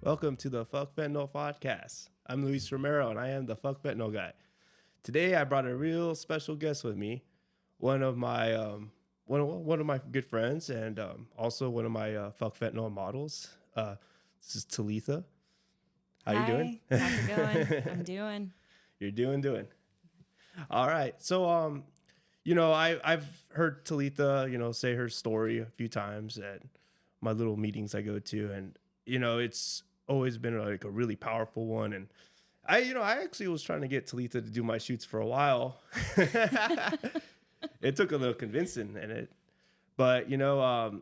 Welcome to the Fuck Fentanyl podcast. I'm Luis Romero, and I am the Fuck Fentanyl guy. Today, I brought a real special guest with me, one of my good friends, and also one of my Fuck Fentanyl models. This is Talitha. How you doing? Hi, how's it going? I'm doing. You're doing. All right. So, I've heard Talitha, say her story a few times at my little meetings I go to, and it's always been like a really powerful one. And I actually was trying to get Talitha to do my shoots for a while. It took a little convincing, but Talitha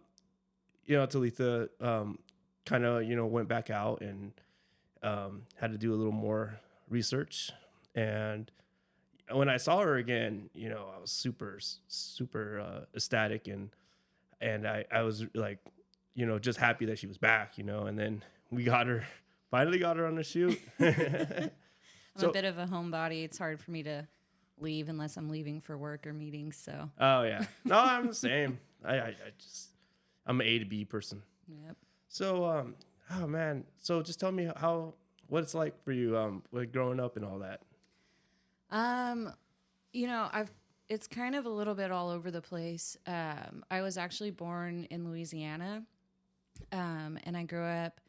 kind of went back out and had to do a little more research. And when I saw her again, I was super ecstatic, and I was like, just happy that she was back, and then we finally got her on the shoot. I'm a bit of a homebody. It's hard for me to leave unless I'm leaving for work or meetings. So. Oh yeah, no, I'm the same. I'm an A to B person. Yep. So, oh man, so just tell me what it's like for you, like growing up and all that. It's kind of a little bit all over the place. I was actually born in Louisiana, and I grew up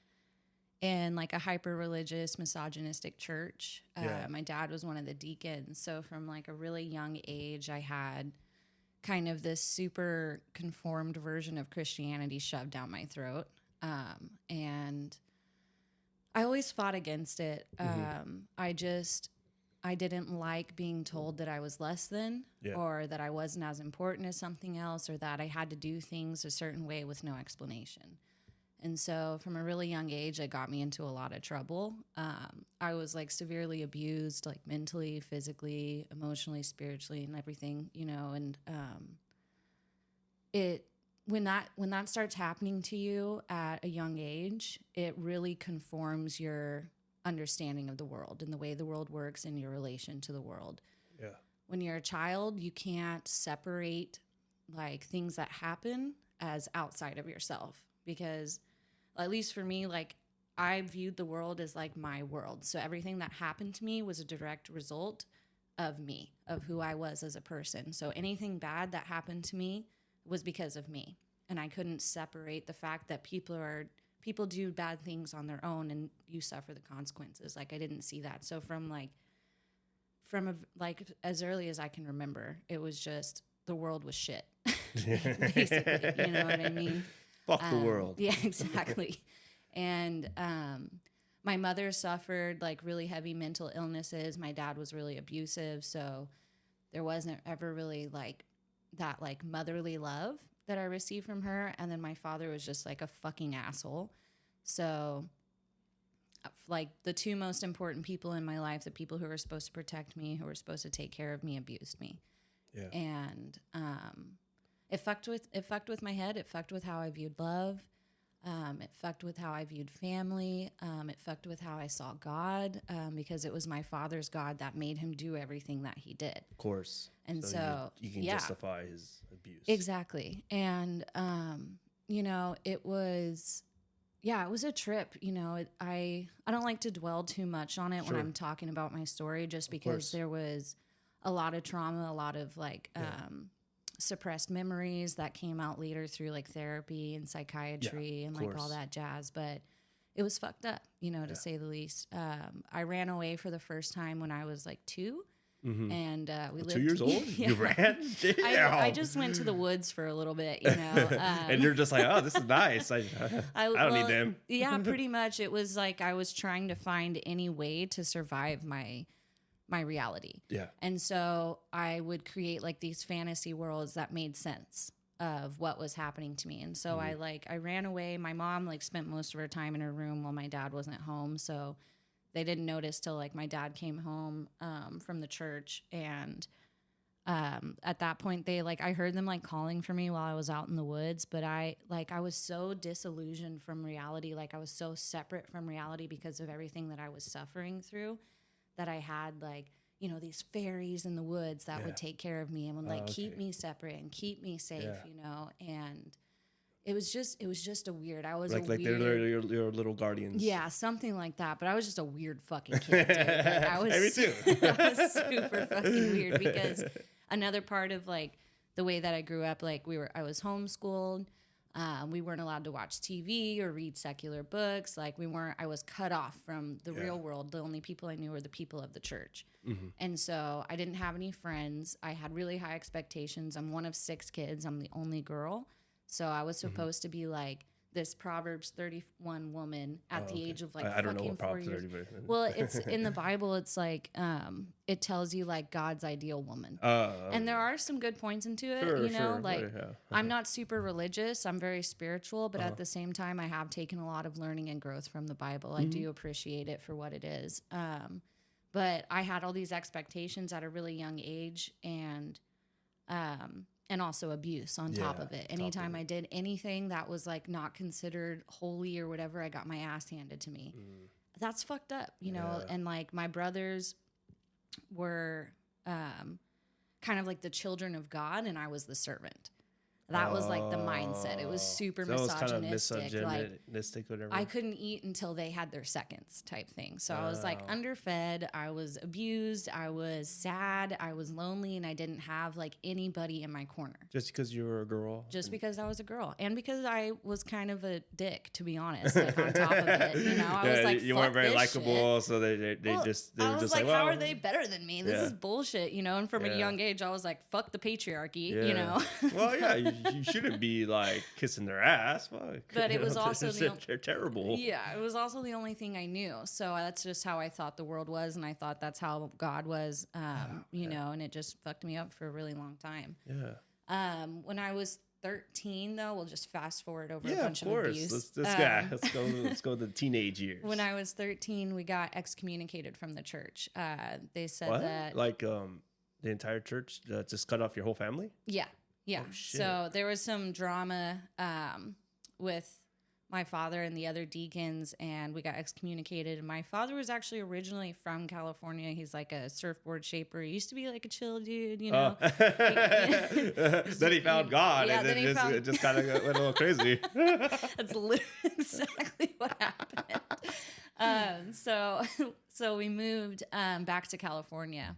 in like a hyper-religious, misogynistic church. My dad was one of the deacons. So from like a really young age, I had kind of this super conformed version of Christianity shoved down my throat. And I always fought against it. I didn't like being told that I was less than, or that I wasn't as important as something else, or that I had to do things a certain way with no explanation. And so from a really young age, it got me into a lot of trouble. I was like severely abused, like mentally, physically, emotionally, spiritually, and everything, and when that starts happening to you at a young age, it really conforms your understanding of the world and the way the world works and your relation to the world. Yeah. When you're a child, you can't separate like things that happen as outside of yourself, because at least for me, like I viewed the world as like my world. So everything that happened to me was a direct result of me, of who I was as a person. So anything bad that happened to me was because of me. And I couldn't separate the fact that people do bad things on their own and you suffer the consequences. Like I didn't see that. So from as early as I can remember, it was just the world was shit. Basically, you know what I mean? Fuck the world. Yeah, exactly. And my mother suffered like really heavy mental illnesses. My dad was really abusive, so there wasn't ever really like that like motherly love that I received from her. And then my father was just like a fucking asshole. So like the two most important people in my life, the people who were supposed to protect me, who were supposed to take care of me, abused me. Yeah. And it fucked with my head. It fucked with how I viewed love. It fucked with how I viewed family. It fucked with how I saw God, because it was my father's God that made him do everything that he did. Of course. And so you can justify his abuse. Exactly. And, it was a trip. I don't like to dwell too much on it when I'm talking about my story, just because there was a lot of trauma, a lot of like, suppressed memories that came out later through like therapy and psychiatry and like all that jazz. But it was fucked up, to say the least. I ran away for the first time when I was like 2. Mm-hmm. And we lived 2 years old. Yeah. You ran. I just went to the woods for a little bit, and you're just like, oh, this is nice. I don't need them. Yeah, pretty much. It was like I was trying to find any way to survive my reality. Yeah. And so I would create like these fantasy worlds that made sense of what was happening to me. And so I ran away. My mom like spent most of her time in her room while my dad wasn't home. So they didn't notice till like my dad came home from the church. And at that point I heard them like calling for me while I was out in the woods. But I was so disillusioned from reality. Like I was so separate from reality because of everything that I was suffering through, that I had like, these fairies in the woods that would take care of me and would like keep me separate and keep me safe, and it was just a weird. I was like a like weird. they're your little guardians. Yeah, something like that. But I was just a weird fucking kid. Dude. Like, I was. Me too. I was super fucking weird because another part of like the way that I grew up, like I was homeschooled. We weren't allowed to watch TV or read secular books. Like I was cut off from the real world. The only people I knew were the people of the church. Mm-hmm. And so I didn't have any friends. I had really high expectations. I'm one of 6 kids. I'm the only girl. So I was supposed to be like this Proverbs 31 woman at the age of like I don't know fucking what 4 Proverbs years. 30 is. Well, it's in the Bible. It's like it tells you like God's ideal woman, and there are some good points into it. Sure, you know, sure. like I'm not super religious. I'm very spiritual, but at the same time, I have taken a lot of learning and growth from the Bible. I do appreciate it for what it is. But I had all these expectations at a really young age, and also abuse on top of it. Anytime I did anything that was like not considered holy or whatever, I got my ass handed to me. That's fucked up, you know? And like my brothers were kind of like the children of God, and I was the servant. That was like the mindset. It was super misogynistic. Like whatever. I couldn't eat until they had their seconds type thing. So I was like underfed. I was abused. I was sad. I was lonely, and I didn't have like anybody in my corner. Just because you were a girl? Just because I was a girl. And because I was kind of a dick, to be honest, like on top of it. You know, I was like, you weren't very likable, so they were just like, how are they better than me? This is bullshit, you know? And from a young age, I was like, fuck the patriarchy, you know? Well, yeah, you shouldn't be like kissing their ass. Fuck. But it was also they're terrible. Yeah, it was also the only thing I knew. So that's just how I thought the world was, and I thought that's how God was, you know, and it just fucked me up for a really long time. Yeah. When I was 13, though, we'll just fast forward over a Yeah, bunch of of course. abuse. Let's go to the teenage years. When I was 13, we got excommunicated from the church. They said What? that Like the entire church just cut off your whole family? Yeah. Oh, shit. So there was some drama with my father and the other deacons, and we got excommunicated. And my father was actually originally from California. He's like a surfboard shaper. He used to be like a chill dude, you know. Then he found God, Yeah, and then it just kind of went a little crazy. That's literally exactly what happened. So we moved back to California.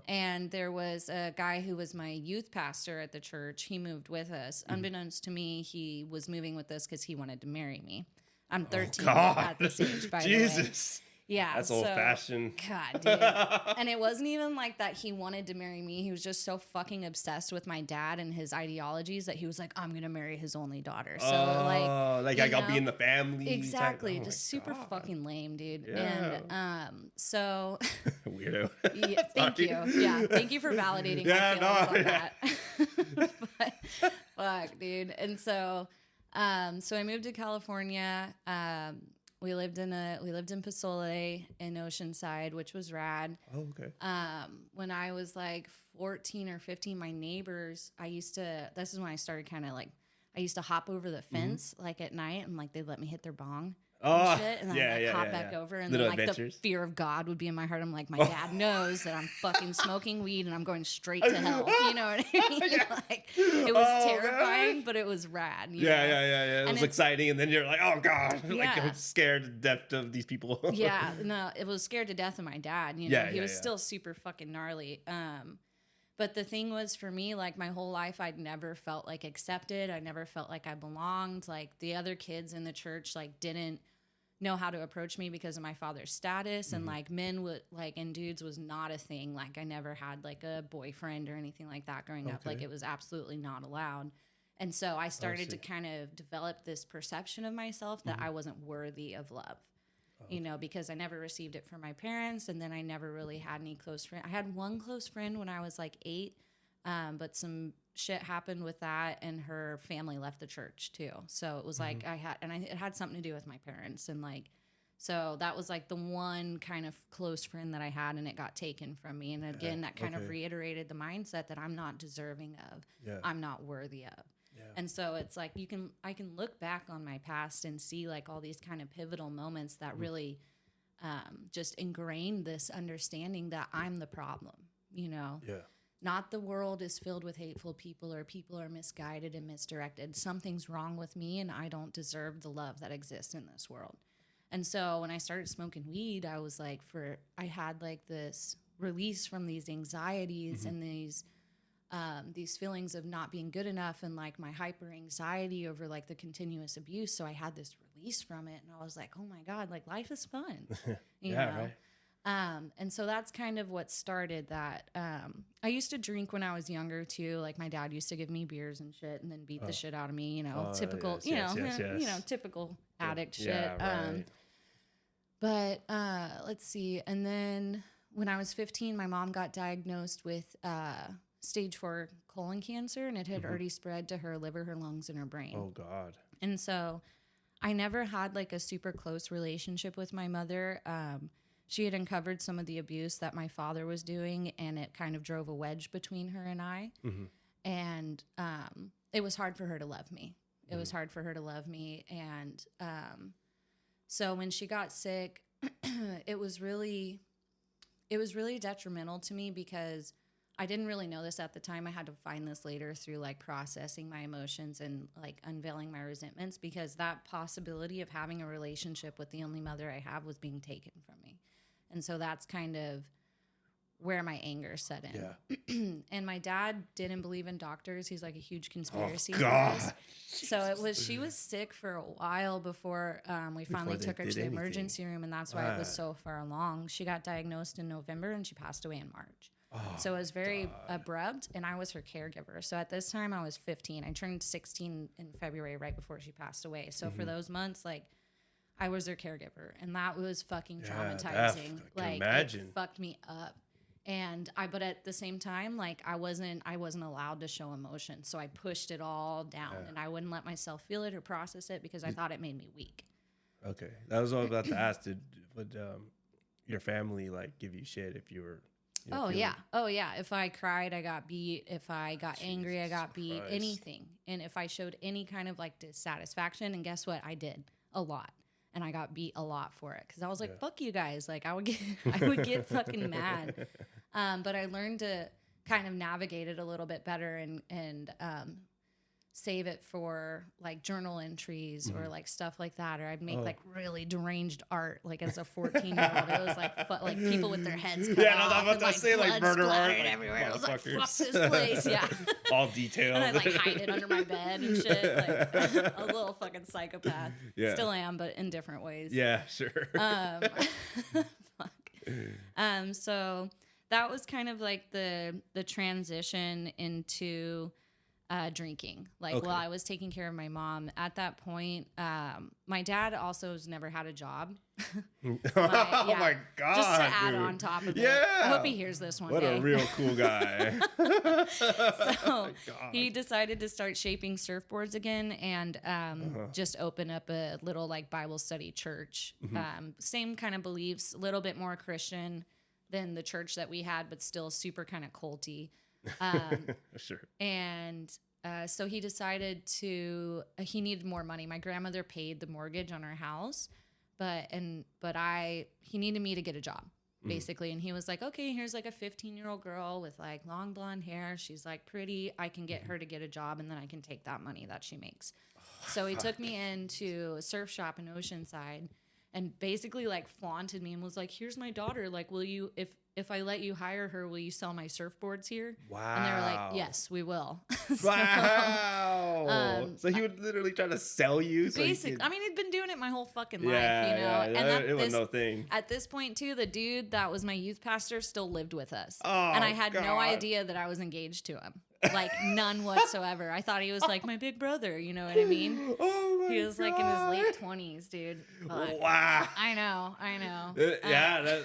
And there was a guy who was my youth pastor at the church. He moved with us. Unbeknownst to me, he was moving with us because he wanted to marry me. I'm 13 at this age, by the way. Jesus. Yeah. That's old fashioned. God, dude. And it wasn't even like that he wanted to marry me. He was just so fucking obsessed with my dad and his ideologies that he was like, I'm going to marry his only daughter. So like I got to be in the family. Exactly. Just super fucking lame, dude. Yeah. And so weirdo. Yeah, thank you. Yeah. Thank you for validating my feelings on that. But fuck, dude. And so I moved to California. We lived in Pozole in Oceanside, which was rad. Oh, okay. When I was like 14 or 15, my neighbors, this is when I started kind of like, I used to hop over the fence like at night, and like they'd let me hit their bong. And shit, and then hop back over, and Little then like adventures. the fear of God would be in my heart. I'm like, my dad knows that I'm fucking smoking weed and I'm going straight to hell. You know what I mean? Like, it was terrifying, but it was rad. You know? It was exciting, and then you're like, oh God, like I'm scared to death of these people. Yeah, no, it was scared to death of my dad. You know, he was still super fucking gnarly. But the thing was, for me, like my whole life, I'd never felt like accepted. I never felt like I belonged. Like the other kids in the church, like didn't know how to approach me because of my father's status. And like men would like, and dudes was not a thing. Like I never had like a boyfriend or anything like that growing up. Like it was absolutely not allowed. And so I started to kind of develop this perception of myself that I wasn't worthy of love. You know, because I never received it from my parents, and then I never really had any close friends. I had one close friend when I was like 8, but some shit happened with that, and her family left the church too. So it was like it had something to do with my parents, and like, so that was like the one kind of close friend that I had, and it got taken from me. And again, that kind of reiterated the mindset that I'm not deserving of, I'm not worthy of. And so it's like I can look back on my past and see like all these kind of pivotal moments that really just ingrained this understanding that I'm the problem, you know? Yeah. not the world is filled with hateful people or people are misguided and misdirected. Something's wrong with me and I don't deserve the love that exists in this world. And so when I started smoking weed, I was like, I had like this release from these anxieties and these feelings of not being good enough and like my hyper anxiety over like the continuous abuse. So I had this release from it and I was like, oh my God, like life is fun, you know? Right. And so that's kind of what started that. I used to drink when I was younger too. Like my dad used to give me beers and shit and then beat the shit out of me, you know, typical, yes. Typical addict shit. Yeah, right. But let's see. And then when I was 15, my mom got diagnosed with stage 4 colon cancer, and it had already spread to her liver, her lungs, and her brain. Oh, God. And so I never had like a super close relationship with my mother. She had uncovered some of the abuse that my father was doing, and it kind of drove a wedge between her and I. And it was hard for her to love me. It was hard for her to love me. And so when she got sick, it was really detrimental to me because I didn't really know this at the time. I had to find this later through like processing my emotions and like unveiling my resentments, because that possibility of having a relationship with the only mother I have was being taken from me. And so that's kind of where my anger set in. Yeah. And my dad didn't believe in doctors. He's like a huge conspiracy God. theorist. So she was sick for a while before we finally took her to the emergency room. And that's why it was so far along. She got diagnosed in November and she passed away in March. So it was very abrupt, and I was her caregiver. So at this time I was 15. I turned 16 in February right before she passed away. So for those months, like, I was her caregiver, and that was fucking traumatizing. Like, imagine. It fucked me up. But at the same time, like, I wasn't allowed to show emotion. So I pushed it all down and I wouldn't let myself feel it or process it because I thought it made me weak. Okay. That was what I was about to ask. Would your family like give you shit if you were... Oh yeah. If I cried, I got beat. If I got angry, I got beat. Christ. Anything. And if I showed any kind of like dissatisfaction, and guess what? I did a lot. And I got beat a lot for it. Cause I was like, fuck you guys. Like I would get fucking mad. But I learned to kind of navigate it a little bit better and save it for like journal entries or like stuff like that. Or I'd make like really deranged art, like as a 14-year-old. It was like people with their heads cut off. I was about to say like murder art like, everywhere. I was like, fuck this place. Yeah. All detailed. And I'd like hide it under my bed and shit. Like a little fucking psychopath. Yeah. Still am, but in different ways. Yeah, sure. Fuck. So that was kind of like the transition into drinking. Like, while I was taking care of my mom at that point, my dad also has never had a job. Oh my God. Just to add on top of it. I hope he hears this one day. What a real cool guy. So he decided to start shaping surfboards again and just open up a little like Bible study church. Same kind of beliefs, a little bit more Christian than the church that we had, but still super kind of culty. Sure. And so he decided he needed more money. My grandmother paid the mortgage on our house, but he needed me to get a job basically. And he was like, okay, here's like a 15-year-old girl with like long blonde hair. She's like pretty. I can get her to get a job and then I can take that money that she makes. So he took me into a surf shop in Oceanside and basically like flaunted me and was like, here's my daughter. Like, will you, if I let you hire her, will you sell my surfboards here? Wow. And they were like, yes, we will. Wow. So he would literally try to sell you? So basically. I mean, he'd been doing it my whole fucking life, you know? Yeah, and it was no thing. At this point, too, the dude that was my youth pastor still lived with us. Oh, and I had God. no idea that I was engaged to him. Like, none whatsoever. I thought he was like my big brother, you know what I mean? Oh my He was like in his late 20s, dude. But wow. I know.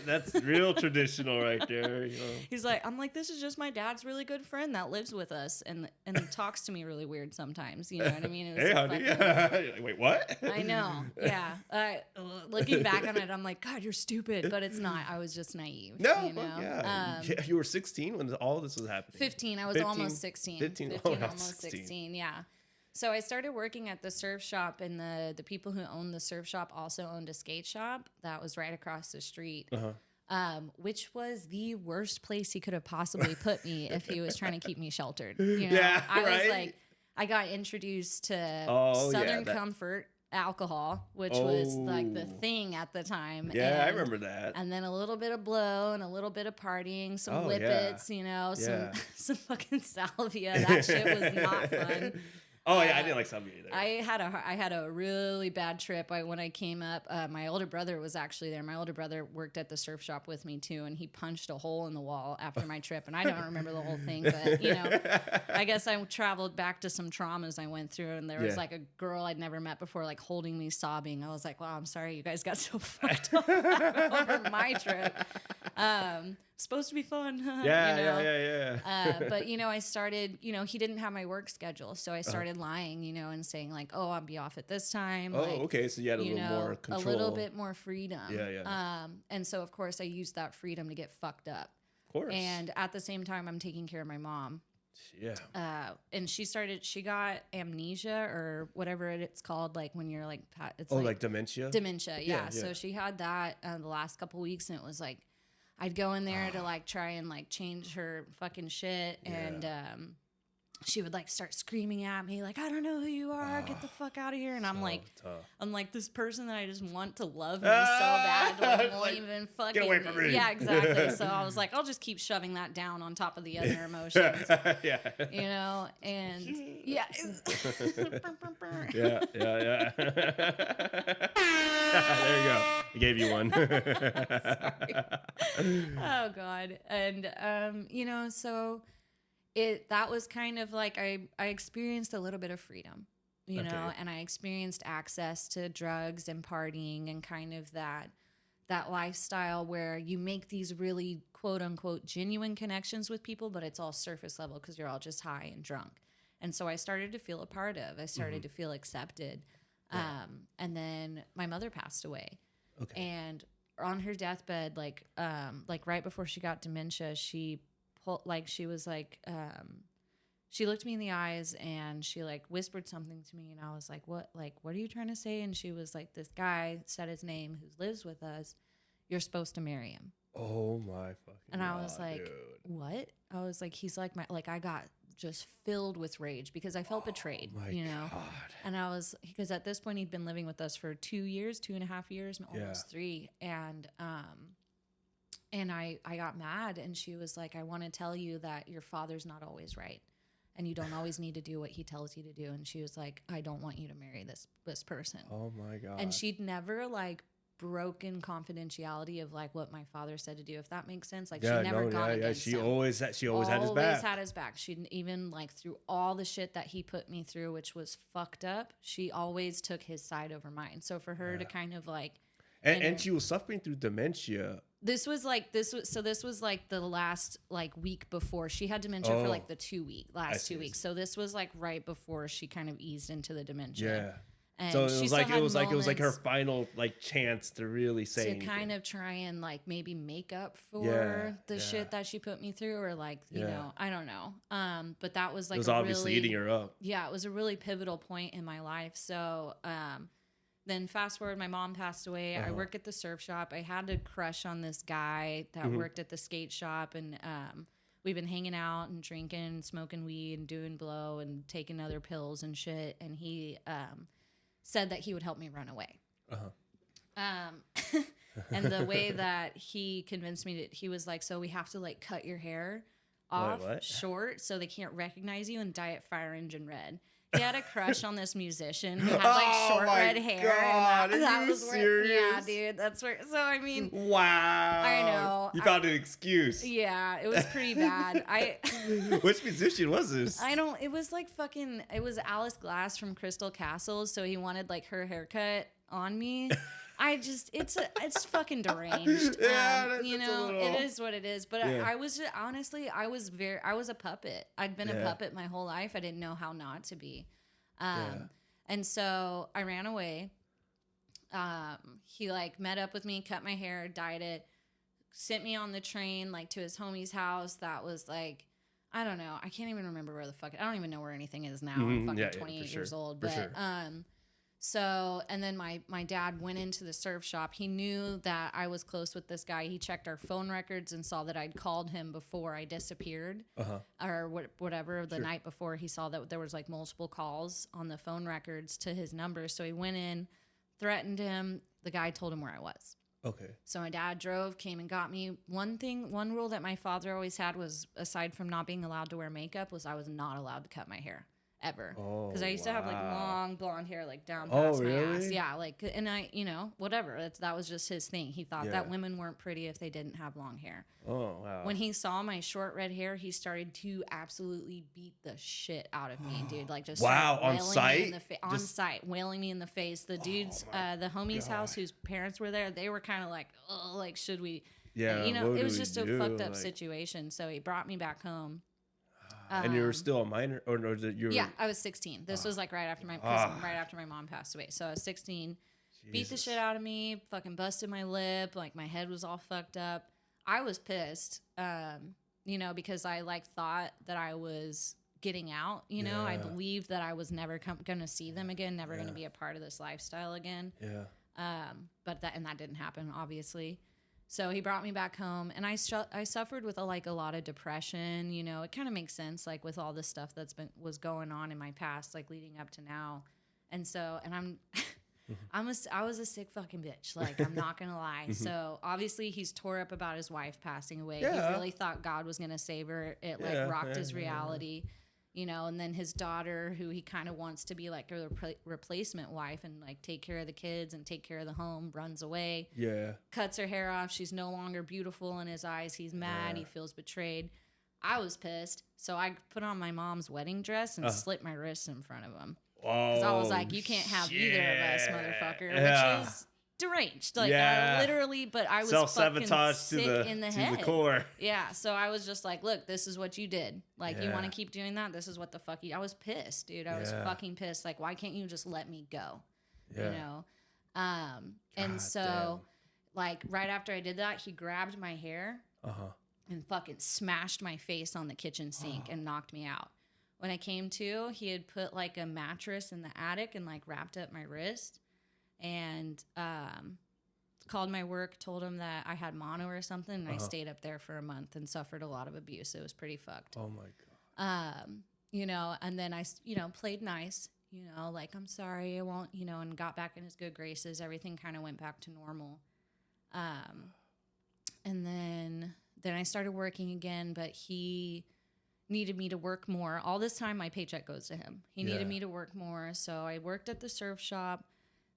That's real traditional right there. You know? He's like, I'm like, this is just my dad's really good friend that lives with us and talks to me really weird sometimes. You know what I mean? It was hey, honey. Like, wait, what? I know. Yeah. Looking back on it, I'm like, God, you're stupid. But it's not. I was just naive. No, you know? yeah. You were 16 when all this was happening. 15. I was almost 16. 15 almost 16. Yeah. So I started working at the surf shop, and the people who owned the surf shop also owned a skate shop that was right across the street. which was the worst place he could have possibly put me if he was trying to keep me sheltered. You know, Yeah, I was right? like, I got introduced to Oh, yeah, Southern that- Comfort alcohol, which was like the Oh. thing at the time. Yeah, I And- remember that. And then a little bit of blow and a little bit of partying, some Oh, whippets, you know, Yeah. some fucking salvia. That shit was not fun. Oh yeah, I didn't like salvia either. I had a really bad trip. When I came up, my older brother was actually there. My older brother worked at the surf shop with me too, and he punched a hole in the wall after my trip. And I don't remember the whole thing, but you know, I guess I traveled back to some traumas I went through, and there was like a girl I'd never met before, like holding me, sobbing. I was like, "Wow, I'm sorry, you guys got so fucked up over my trip." Supposed to be fun, Yeah, you know? yeah. But you know, I started. You know, he didn't have my work schedule, so I started lying. You know, and saying like, "Oh, I'll be off at this time." Oh, like, okay. So you had a little more control. a little bit more freedom. Yeah. And so of course I used that freedom to get fucked up. Of course. And at the same time, I'm taking care of my mom. Yeah. And she got amnesia or whatever it's called, like when you're like, it's like dementia. Dementia, yeah. Yeah. So she had that the last couple weeks, and it was like, I'd go in there to like try and like change her fucking shit, and she would like start screaming at me like, "I don't know who you are, get the fuck out of here!" And I'm like this person that I just want to love me so bad, like, won't even fucking get away from me. Yeah, exactly. So I was like, I'll just keep shoving that down on top of the other emotions. Yeah. You know, and yeah. Yeah. There you go. I gave you one. Oh God. And you know, so that was kind of like I experienced a little bit of freedom, you know, and I experienced access to drugs and partying and kind of that lifestyle where you make these really quote unquote genuine connections with people, but it's all surface level because you're all just high and drunk. And so I started to feel a part of, I started to feel accepted. And then my mother passed away. Okay. And on her deathbed, like right before she got dementia, she was like, she looked me in the eyes and she like whispered something to me, and I was like, what are you trying to say? And she was like, this guy said his name who lives with us, you're supposed to marry him. Oh my fucking And I was God, like, dude. what? I was like, he's like I got just filled with rage because I felt betrayed, you know? God. And I was, because at this point he'd been living with us for 2 years, 2.5 years, almost 3. And I got mad, and she was like, I want to tell you that your father's not always right, and you don't always need to do what he tells you to do. And she was like, I don't want you to marry this person. Oh my God. And she'd never like broken confidentiality of like what my father said to do, if that makes sense. Like she never gone against She him. always had his back. Always had his back. She didn't even like through all the shit that he put me through, which was fucked up. She always took his side over mine. So for her to kind of like, and she was suffering through dementia. This was like the last like week before she had dementia for like the 2 weeks. So this was like right before she kind of eased into the dementia. Yeah. And so it was like her final like chance to really say anything. Kind of try and like maybe make up for the shit that she put me through, or like you know, I don't know. But that was like, it was obviously eating her up. Yeah, it was a really pivotal point in my life. So then fast forward, my mom passed away. I work at the surf shop. I had a crush on this guy that worked at the skate shop, and we've been hanging out and drinking and smoking weed and doing blow and taking other pills and shit. And he said that he would help me run away. And the way that he convinced me he was like, so we have to like cut your hair off short so they can't recognize you and dye it fire engine red. He had a crush on this musician who had like short red hair. God, and that was serious? Yeah, dude, that's where. So I mean, wow, I know. You found an excuse. Yeah, it was pretty bad. Which musician was this? It was like fucking. It was Alice Glass from Crystal Castles. So he wanted like her haircut on me. It's fucking deranged. You know, it is what it is. But I was honestly, I was a puppet. I'd been a puppet my whole life. I didn't know how not to be. And so I ran away. He like met up with me, cut my hair, dyed it, sent me on the train like to his homie's house. That was like, I don't know. I can't even remember where the fuck. I don't even know where anything is now. I'm fucking 28 years old. But So, and then my dad went into the surf shop. He knew that I was close with this guy. He checked our phone records and saw that I'd called him before I disappeared, or whatever. The night before, he saw that there was like multiple calls on the phone records to his number. So he went in, threatened him. The guy told him where I was. Okay. So my dad drove, came and got me. One rule that my father always had was, aside from not being allowed to wear makeup, was I was not allowed to cut my hair. Ever. Because I used to have like long blonde hair like down past my ass. Yeah, like, and I, whatever. That was just his thing. He thought that women weren't pretty if they didn't have long hair. Oh, wow. When he saw my short red hair, he started to absolutely beat the shit out of me, dude. Like just on site? On site, wailing me in the face. The dudes, the homie's house whose parents were there, they were kind of like, oh, like, should we? Yeah, it was just a fucked up situation. So he brought me back home. And you were still a minor, or you were? Yeah, I was 16. This was like right after my mom passed away. So I was 16. Jesus. Beat the shit out of me. Fucking busted my lip. Like my head was all fucked up. I was pissed. Because I like thought that I was getting out. I believed that I was never gonna see them again. Never gonna be a part of this lifestyle again. Yeah. But that didn't happen, obviously. So he brought me back home, and I suffered with a lot of depression. It kind of makes sense, like with all the stuff was going on in my past, like leading up to now. And so, and I was a sick fucking bitch. Like, I'm not gonna lie. So obviously he's tore up about his wife passing away. Yeah. He really thought God was gonna save her. It rocked his reality. And then his daughter, who he kind of wants to be like a replacement wife and like take care of the kids and take care of the home, runs away. Yeah. Cuts her hair off. She's no longer beautiful in his eyes. He's mad. He feels betrayed. I was pissed. So I put on my mom's wedding dress and slit my wrists in front of him. Because I was like, you can't have either of us, motherfucker. Which is deranged. Like, literally, but I was self-sabotage sick in the head. To the core. Yeah, so I was just like, look, this is what you did. Like, you want to keep doing that? This is what the fuck I was pissed, dude. I was fucking pissed. Like, why can't you just let me go? Yeah. And so, like, right after I did that, he grabbed my hair and fucking smashed my face on the kitchen sink and knocked me out. When I came to, he had put, like, a mattress in the attic and, like, wrapped up my wrist. And called my work, told him that I had mono or something, and I stayed up there for a month and suffered a lot of abuse. It was pretty fucked. Oh my God. And then I, played nice, like, I'm sorry, I won't, and got back in his good graces. Everything kind of went back to normal. And then I started working again, but he needed me to work more. All this time, my paycheck goes to him. He needed me to work more, so I worked at the surf shop.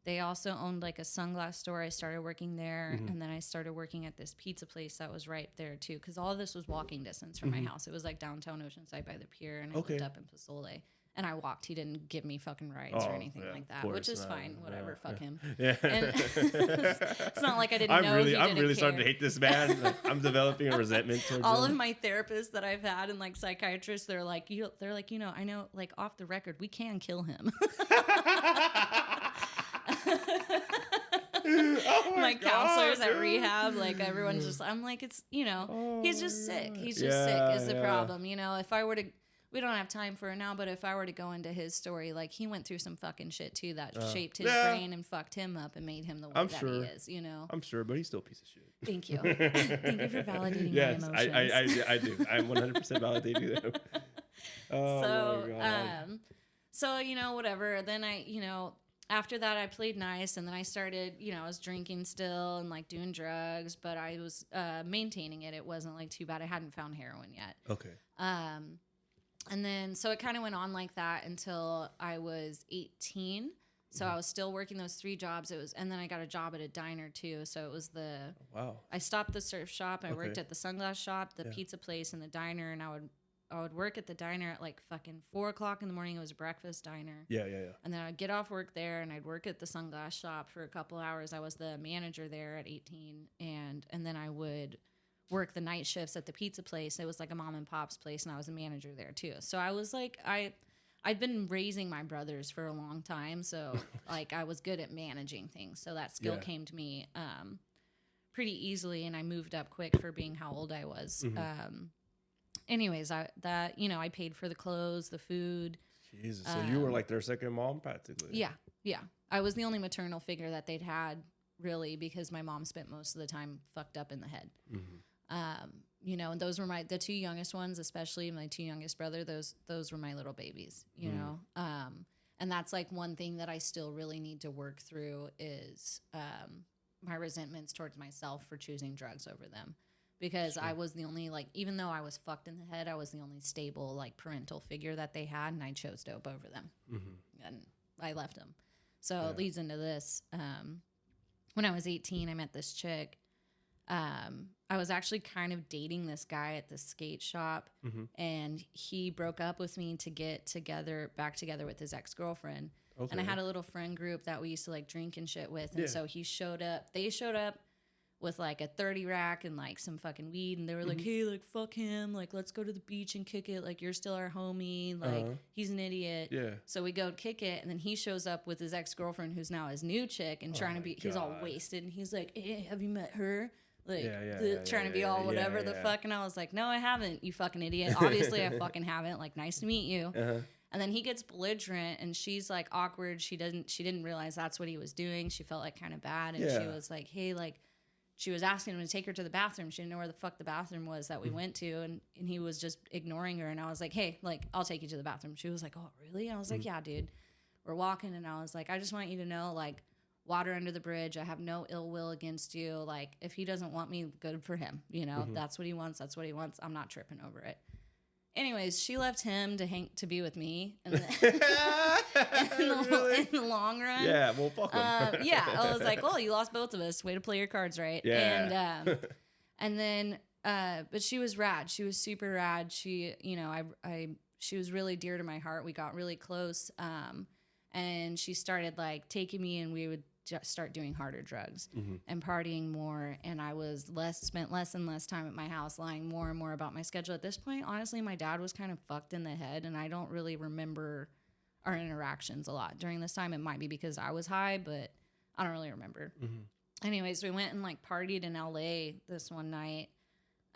They also owned like a sunglass store. I started working there, and then I started working at this pizza place that was right there too, because all of this was walking distance from my house. It was like downtown Oceanside by the pier, and I lived up in Pozole. And I walked. He didn't give me fucking rides or anything like that, which is fine. Whatever, fuck him. Yeah. And it's not like I didn't know. I'm really starting to hate this man. Like, I'm developing a resentment towards all him. of my therapists that I've had and like psychiatrists, they're like, I know, like off the record, we can kill him. My counselors at rehab, like everyone's just, I'm like, it's, he's just sick. He's just sick is the problem. If I were to, we don't have time for it now, but if I were to go into his story, like he went through some fucking shit too that shaped his brain and fucked him up and made him the way that he is, I'm sure, but he's still a piece of shit. Thank you. Thank you for validating my emotions. I do. I'm 100% validating them. So, whatever. Then after that, I played nice, and then I started, I was drinking still and like doing drugs, but I was maintaining it. It wasn't like too bad. I hadn't found heroin yet. Okay. And then, so it kind of went on like that until I was 18. So I was still working those 3 jobs. And then I got a job at a diner too. So it was I stopped the surf shop. I worked at the sunglass shop, the pizza place, and the diner. And I would work at the diner at like fucking 4:00 in the morning. It was a breakfast diner. Yeah. And then I'd get off work there and I'd work at the sunglass shop for a couple hours. I was the manager there at 18. And then I would work the night shifts at the pizza place. It was like a mom and pop's place, and I was a manager there too. So I was like, I'd been raising my brothers for a long time, so like I was good at managing things. So that skill came to me pretty easily, and I moved up quick for being how old I was. Anyways, I paid for the clothes, the food. Jesus, so you were like their second mom practically. Yeah. Yeah. I was the only maternal figure that they'd had, really, because my mom spent most of the time fucked up in the head. You know, and those were the two youngest ones, especially my two youngest brother. Those were my little babies, you know. And that's like one thing that I still really need to work through is my resentments towards myself for choosing drugs over them. Because I was the only, like, even though I was fucked in the head, I was the only stable, like, parental figure that they had, and I chose dope over them. And I left them. So it leads into this. When I was 18, I met this chick. I was actually kind of dating this guy at the skate shop, and he broke up with me to get back together with his ex-girlfriend. Okay. And I had a little friend group that we used to like drink and shit with. And so they showed up with like a 30 rack and like some fucking weed. And they were like, hey, like, fuck him. Like, let's go to the beach and kick it. Like, you're still our homie. Like, he's an idiot. Yeah. So we go kick it. And then he shows up with his ex-girlfriend, who's now his new chick, and trying to be, he's all wasted. And he's like, hey, have you met her? Like, trying to be all whatever the fuck. And I was like, no, I haven't, you fucking idiot. Obviously, I fucking haven't. Like, nice to meet you. And then he gets belligerent, and she's like awkward. She didn't realize that's what he was doing. She felt like kind of bad. And she was like, hey, like, she was asking him to take her to the bathroom. She didn't know where the fuck the bathroom was that we went to. And he was just ignoring her. And I was like, hey, like, I'll take you to the bathroom. She was like, oh, really? And I was like, yeah, dude. We're walking. And I was like, I just want you to know, like, water under the bridge. I have no ill will against you. Like, if he doesn't want me, good for him. You know, that's what he wants. That's what he wants. I'm not tripping over it. Anyways, she left him to be with me in the long run. Yeah, well, fuck him. Yeah, I was like, well, you lost both of us. Way to play your cards right. Yeah. And then, but she was rad. She was super rad. She, you know, she was really dear to my heart. We got really close. And she started like taking me, and we would just start doing harder drugs and partying more. And I spent less and less time at my house, lying more and more about my schedule. At this point, honestly, my dad was kind of fucked in the head, and I don't really remember our interactions a lot during this time. It might be because I was high, but I don't really remember. Anyways, we went and like partied in LA this one night.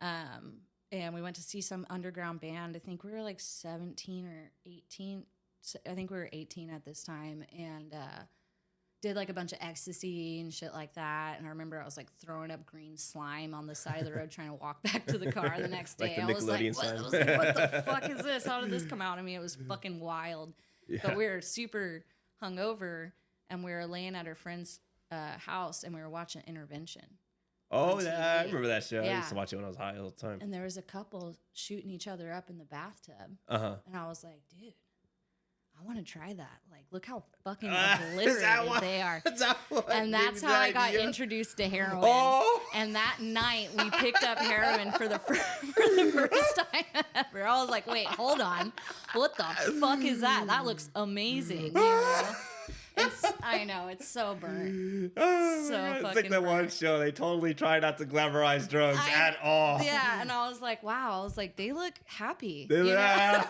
And we went to see some underground band. I think we were like 17 or 18. I think we were 18 at this time, and did like a bunch of ecstasy and shit like that. And I remember I was like throwing up green slime on the side of the road trying to walk back to the car the next day. Like I was like, what the fuck is this? How did this come out of me? It was fucking wild. Yeah. But we were super hungover, and we were laying at our friend's house, and we were watching Intervention. Oh, yeah, I remember that show. I used to watch it when I was high all the time. And there was a couple shooting each other up in the bathtub. And I was like, dude, I want to try that. Like, look how fucking obliterated they are. And that's how I got introduced to heroin. Oh. And that night, we picked up heroin for the first time ever. I was like, wait, hold on. What the fuck is that? That looks amazing. You know? I know, it's so burnt. So fucking it's like that one show, they totally try not to glamorize drugs at all. Yeah, and I was like, wow. I was like, they look happy. The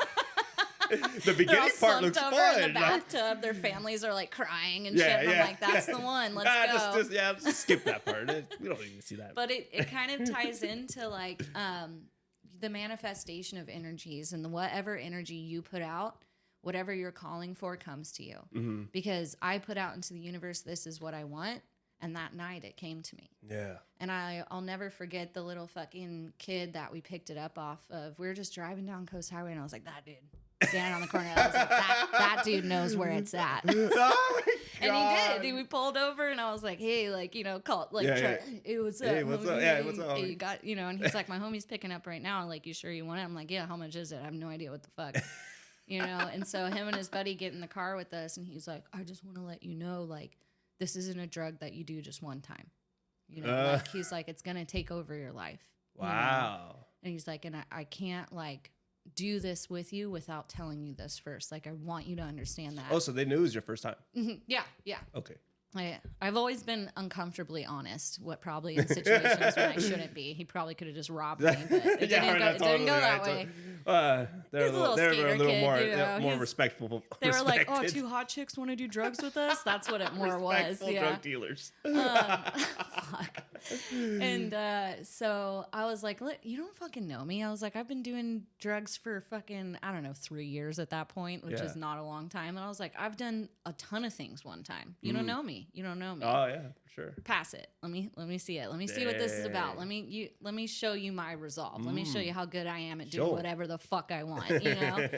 beginning part looks fun. In the bathtub, their families are like crying and shit. And I'm like, that's the one. Let's go. Just skip that part. We don't need to see that. But it kind of ties into like the manifestation of energies, and whatever energy you put out, whatever you're calling for comes to you. Because I put out into the universe, this is what I want. And that night it came to me. Yeah. And I'll never forget the little fucking kid that we picked it up off of. We were just driving down Coast Highway, and I was like, that dude. Standing on the corner, I was like, that dude knows where it's at. Oh and he did. We pulled over, and I was like, hey, like, you know, call like, hey, what's up? Hey, what's up? Yeah, what's up? Hey, you got, you know, and he's like, my homie's picking up right now. Like, you sure you want it? I'm like, yeah, how much is it? I have no idea what the fuck. You know, and so him and his buddy get in the car with us, and he's like, I just want to let you know, like, this isn't a drug that you do just one time. You know, like, he's like, it's going to take over your life. Wow. You know? And he's like, and I can't, like, do this with you without telling you this first. Like, I want you to understand that. Oh, so they knew it was your first time? Yeah, yeah. Okay. I've always been uncomfortably honest, what probably in situations when I shouldn't be. He probably could have just robbed me, but it didn't go that way. He's a little they're a skater little kid, more you know, more respectful. They were like, "Oh, respected. two hot chicks want to do drugs with us." That's what it more was. Respectful Yeah. drug dealers. Fuck. And so I was like, "Look, you don't fucking know me." I was like, "I've been doing drugs for fucking, I don't know, 3 years at that point, which is not a long time." And I was like, "I've done a ton of things one time. You don't know me. You don't know me. Oh yeah, for sure. Pass it. Let me see it. Let me see what this is about. Let me show you my resolve. Let me show you how good I am at doing whatever the fuck I want, you know?"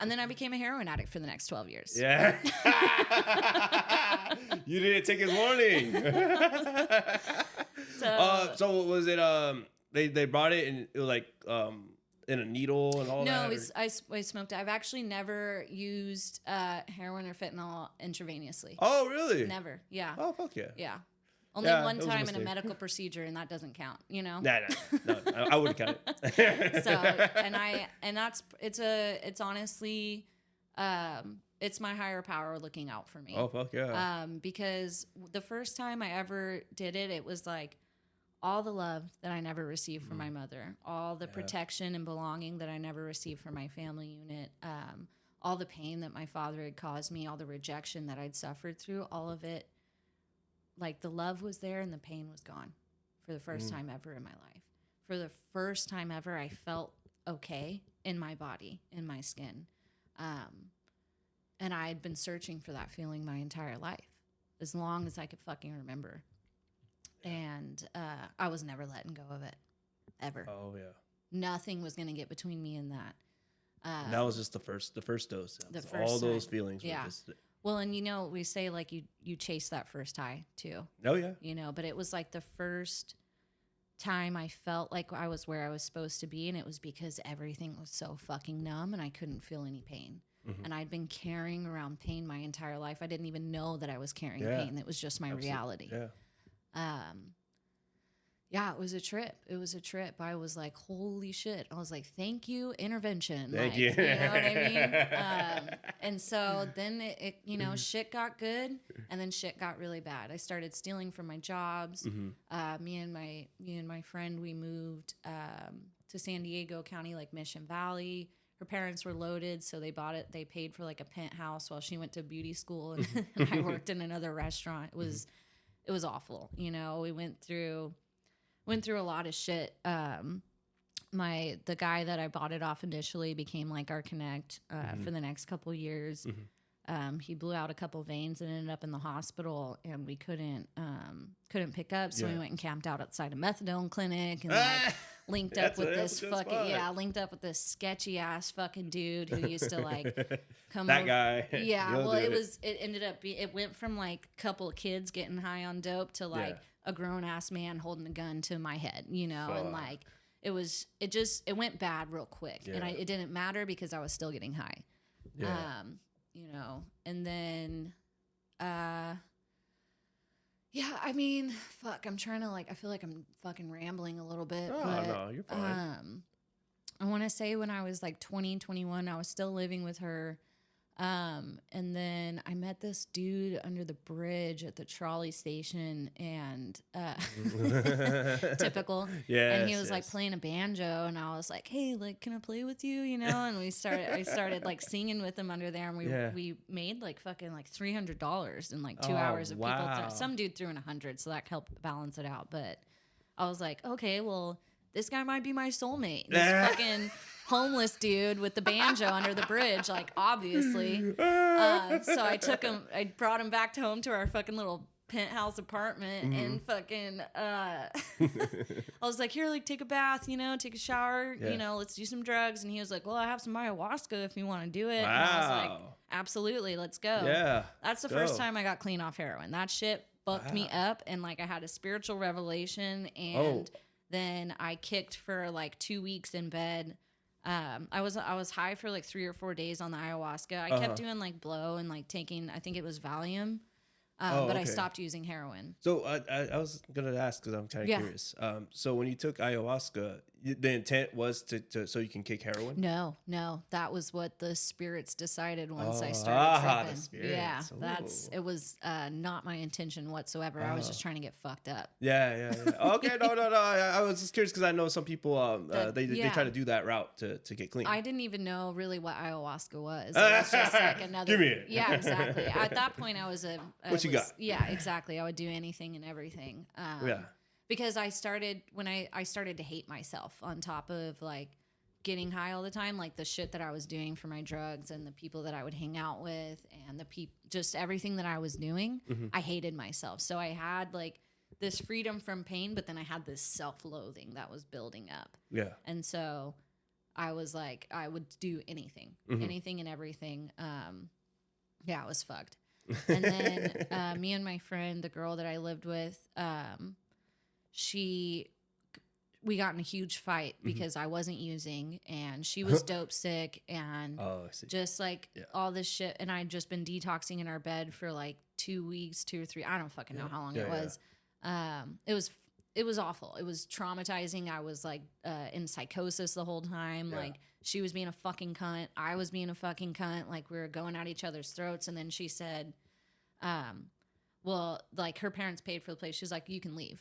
And then I became a heroin addict for the next 12 years. Yeah. You didn't take his warning. So was it they brought it and it was like in a needle and all that? No, I smoked it. I've actually never used heroin or fentanyl intravenously. Oh, really? Never. Yeah. Oh, fuck yeah. Yeah. Only one time in a medical procedure, and that doesn't count, you know? No, I wouldn't count it. So, it's honestly, it's my higher power looking out for me. Oh, fuck yeah. Because the first time I ever did it, it was like all the love that I never received from my mother, all the protection and belonging that I never received from my family unit, all the pain that my father had caused me, all the rejection that I'd suffered through, all of it. Like the love was there and the pain was gone for the first time ever in my life. For the first time ever, I felt okay in my body, in my skin. And I had been searching for that feeling my entire life, as long as I could fucking remember. And I was never letting go of it, ever. Oh, yeah. Nothing was going to get between me and that. That was just the first dose. The first all those time. feelings. Yeah. Were just, well, and you know, we say like you chase that first high too. Oh yeah. You know, but it was like the first time I felt like I was where I was supposed to be, and it was because everything was so fucking numb and I couldn't feel any pain. Mm-hmm. And I'd been carrying around pain my entire life. I didn't even know that I was carrying pain. It was just my reality. Yeah. Yeah, it was a trip. I was like, holy shit. I was like, thank you, intervention. Thank like, you. You know what I mean? And so then it you know, shit got good, and then shit got really bad. I started stealing from my jobs. Mm-hmm. Me and my friend, we moved to San Diego County, like Mission Valley. Her parents were loaded, so they bought it. They paid for like a penthouse while she went to beauty school, and, and I worked in another restaurant. It was awful. You know, we went through a lot of shit. The guy that I bought it off initially became like our connect for the next couple years. Mm-hmm. He blew out a couple veins and ended up in the hospital, and we couldn't pick up. So we went and camped out outside a methadone clinic and like linked up with this sketchy ass fucking dude who used to like come that over. Guy. Yeah. Well, it ended up it went from like a couple of kids getting high on dope to like a grown ass man holding a gun to my head, you know, and like it went bad real quick, and it didn't matter because I was still getting high, you know, and then, I mean, fuck, I'm trying to like, I feel like I'm fucking rambling a little bit, but no, you're fine. I want to say when I was like 20, 21, I was still living with her. And then I met this dude under the bridge at the trolley station, and typical. Yeah. And he was like playing a banjo, and I was like, "Hey, like, can I play with you?" You know. And I started like singing with him under there, and we made like fucking like $300 in like 2 hours of people. Some dude threw in 100, so that helped balance it out. But I was like, okay, well, this guy might be my soulmate. This fucking homeless dude with the banjo under the bridge, like, obviously. So I brought him back home to our fucking little penthouse apartment, and fucking, I was like, here, like, take a bath, you know, take a shower, you know, let's do some drugs. And he was like, well, I have some ayahuasca if you want to do it. Wow. And I was like, absolutely, let's go. Yeah. That's the first time I got clean off heroin. That shit fucked me up, and like I had a spiritual revelation, and then I kicked for like 2 weeks in bed. I was high for like 3 or 4 days on the ayahuasca. I kept doing like blow and like taking, I think it was Valium, but I stopped using heroin. So I was gonna ask because I'm kind of curious. So when you took ayahuasca, the intent was to so you can kick heroin? No, that was what the spirits decided once I started tripping. The spirits. Yeah, Ooh. it was not my intention whatsoever. I was just trying to get fucked up. Yeah. Okay, no. I was just curious because I know some people they try to do that route to get clean. I didn't even know really what ayahuasca was. It was just like another. Give me it. Yeah, exactly. At that point, I was What you got? Yeah, exactly. I would do anything and everything. Yeah. Because I started to hate myself on top of like getting high all the time, like the shit that I was doing for my drugs and the people that I would hang out with and just everything that I was doing. I hated myself. So I had like this freedom from pain, but then I had this self-loathing that was building up. Yeah. And so I was like, I would do anything and everything. Yeah, it was fucked. And then me and my friend, the girl that I lived with, we got in a huge fight because I wasn't using and she was dope sick and just like all this shit. And I'd just been detoxing in our bed for like 2 weeks, 2 or 3. I don't fucking know how long it was. It was awful. It was traumatizing. I was like in psychosis the whole time. Yeah. Like she was being a fucking cunt. I was being a fucking cunt. Like we were going at each other's throats. And then she said, well, like her parents paid for the place. She's like, you can leave.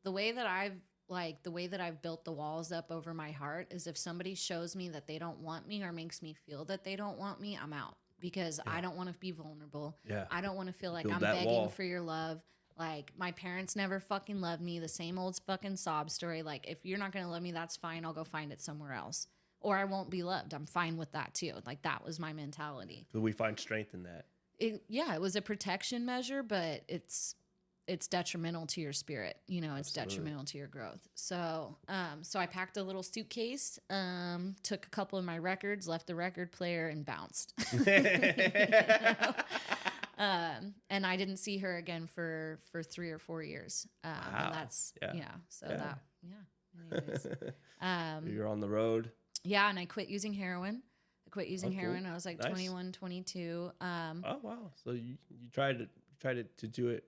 The way that I've built the walls up over my heart is if somebody shows me that they don't want me or makes me feel that they don't want me, I'm out because I don't want to be vulnerable. Yeah. I don't want to feel like I'm begging for your love. Like my parents never fucking loved me. The same old fucking sob story. Like if you're not going to love me, that's fine. I'll go find it somewhere else or I won't be loved. I'm fine with that too. Like that was my mentality. So we find strength in that. It was a protection measure, but it's detrimental to your spirit. You know, it's detrimental to your growth. So, so I packed a little suitcase, took a couple of my records, left the record player and bounced. And I didn't see her again for 3 or 4 years. Wow. And that's, anyways. You're on the road. Yeah. And I quit using heroin. Heroin. I was like 21, 22. Oh, wow. So you tried to do it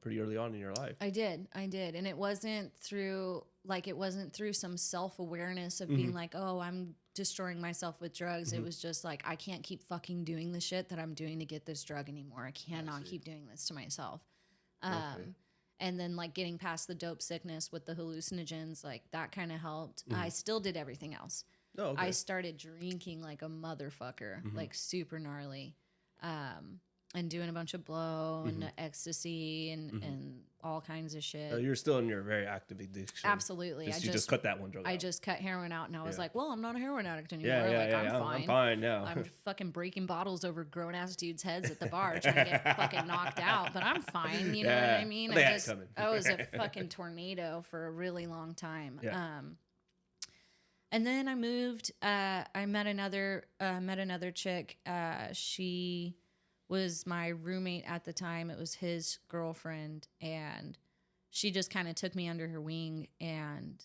pretty early on in your life. I did. And it wasn't through some self-awareness of being like, oh, I'm destroying myself with drugs. It was just like, I can't keep fucking doing the shit that I'm doing to get this drug anymore. I cannot keep doing this to myself. And then like getting past the dope sickness with the hallucinogens, like that kind of helped. I still did everything else. Oh, okay. I started drinking like a motherfucker, like super gnarly. And doing a bunch of blow and ecstasy and all kinds of shit. You're still in your very active addiction. Absolutely. You just cut that one drug out. I just cut heroin out and I was like, well, I'm not a heroin addict anymore. I'm fine. I'm fine now. I'm fucking breaking bottles over grown-ass dudes' heads at the bar trying to get fucking knocked out, but I'm fine. You know what I mean? I was a fucking tornado for a really long time. Yeah. And then I moved. I met another chick. She was my roommate at the time. It was his girlfriend, and she just kind of took me under her wing, and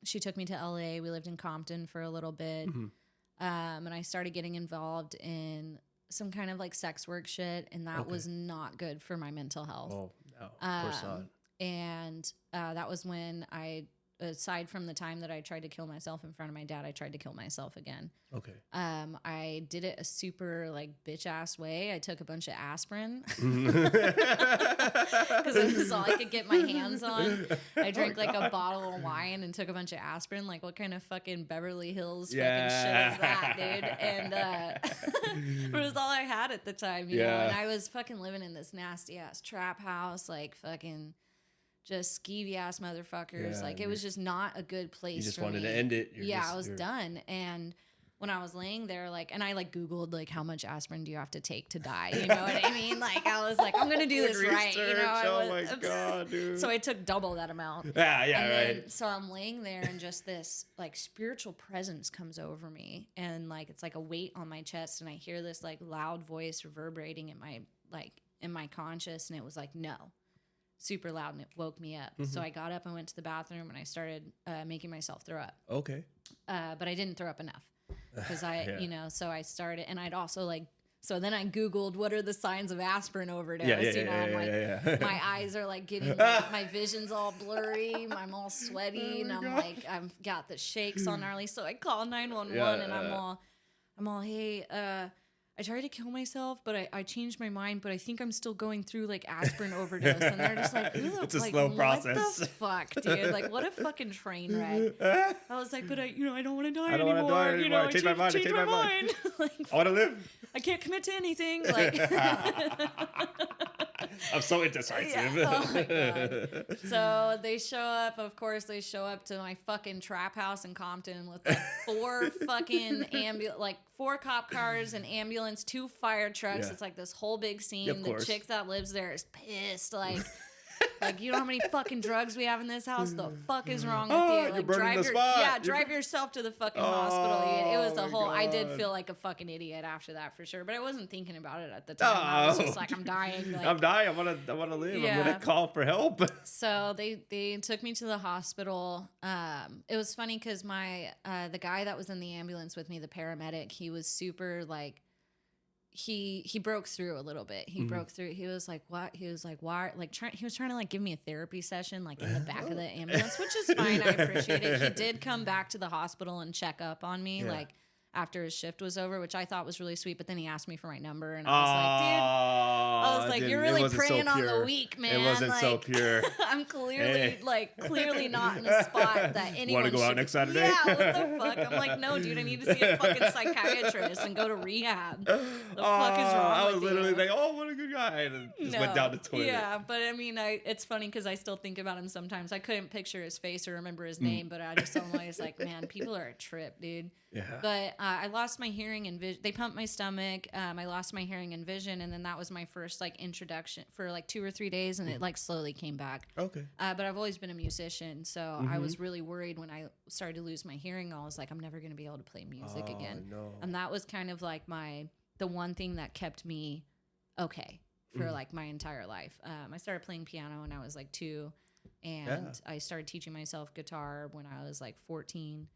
she took me to LA. We lived in Compton for a little bit, and I started getting involved in some kind of like sex work shit, and that was not good for my mental health. Oh, no, of course not. And that was when aside from the time that I tried to kill myself in front of my dad, I tried to kill myself again. Okay. I did it a super like bitch ass way. I took a bunch of aspirin because it was all I could get my hands on. I drank like a bottle of wine and took a bunch of aspirin. Like what kind of fucking Beverly Hills fucking shit is that, dude? And but it was all I had at the time, you know. And I was fucking living in this nasty ass trap house, like fucking just skeevy ass motherfuckers. Like it was just not a good place. You just wanted to end it. I was done. And when I was laying there, like, and I like Googled like how much aspirin do you have to take to die? You know what I mean? Like I was like, I'm gonna do this right. You know? Oh my god, dude. So I took double that amount. So I'm laying there, and just this like spiritual presence comes over me, and like it's like a weight on my chest, and I hear this like loud voice reverberating in my conscious, and it was like no. Super loud, and it woke me up. So I got up and went to the bathroom, and I started making myself throw up. Okay. But I didn't throw up enough because so I started, and I'd also like So then I Googled what are the signs of aspirin overdose, my eyes are like getting, like, my vision's all blurry, I'm all sweaty, and I'm like, I've got the shakes all gnarly. So I call 911 and I'm all, hey, I tried to kill myself, but I changed my mind, but I think I'm still going through like aspirin overdose. And they're just like, it's a slow process. What the fuck, dude? Like, what a fucking train wreck. I was like, but I don't want to die anymore. I changed my mind. Like, I want to live. I can't commit to anything. Like, I'm so indecisive. Yeah. Oh my God. So they show up, of course, they show up to my fucking trap house in Compton with like 4 fucking like 4 cop cars, an ambulance, 2 fire trucks. Yeah. It's like this whole big scene. Yeah, of the course. chick that lives there is pissed. Like, you know how many fucking drugs we have in this house? The fuck is wrong with you? Like, drive yourself to the fucking hospital. It was a whole. God. I did feel like a fucking idiot after that for sure, but I wasn't thinking about it at the time. I was just like, I'm dying. Like, I'm dying. I want to live. Yeah. I'm gonna call for help. So they took me to the hospital. It was funny because the guy that was in the ambulance with me, the paramedic, he was super like. He broke through a little bit. He broke through. He was like, what? He was like, why? Like, he was trying to like give me a therapy session, like in the back of the ambulance, which is fine. I appreciate it. He did come back to the hospital and check up on me, like after his shift was over, which I thought was really sweet. But then he asked me for my number, and I was like, dude, you're really preying on the weak, man. It wasn't like, so pure. I'm clearly not in a spot that anyone want to go out next Saturday. Yeah, what the fuck? I'm like, no, dude, I need to see a fucking psychiatrist and go to rehab. The fuck is wrong I was with literally you? like, oh, what a good guy, and just went down the toilet. Yeah, but I mean, it's funny because I still think about him sometimes. I couldn't picture his face or remember his name, but I just always like, man, people are a trip, dude. Yeah. But I lost my hearing and vision. They pumped my stomach. I lost my hearing and vision, and then that was my first like introduction for like 2 or 3 days, and it like slowly came back. Okay. But I've always been a musician, so I was really worried when I started to lose my hearing. I was like, I'm never gonna be able to play music again. No. And that was kind of like the one thing that kept me okay for like my entire life. I started playing piano when I was like 2, and I started teaching myself guitar when I was like 14.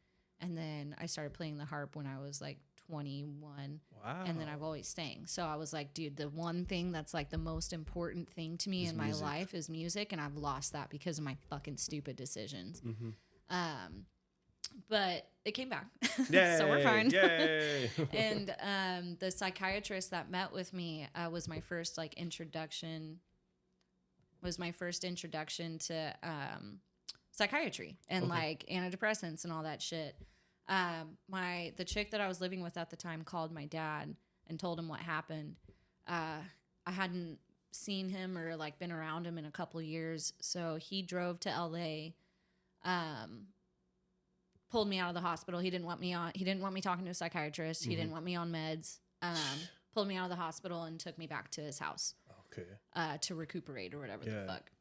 And then I started playing the harp when I was like 21. Wow. And then I've always sang. So I was like, dude, the one thing that's like the most important thing to me in my life is music. And I've lost that because of my fucking stupid decisions. But it came back. So we're fine. Yay. And the psychiatrist that met with me was my first like introduction. To psychiatry and like antidepressants and all that shit. The chick that I was living with at the time called my dad and told him what happened. I hadn't seen him or like been around him in a couple years, so he drove to LA, pulled me out of the hospital. He didn't want me talking to a psychiatrist. He didn't want me on meds. Pulled me out of the hospital and took me back to his house. Okay. To recuperate or whatever the fuck.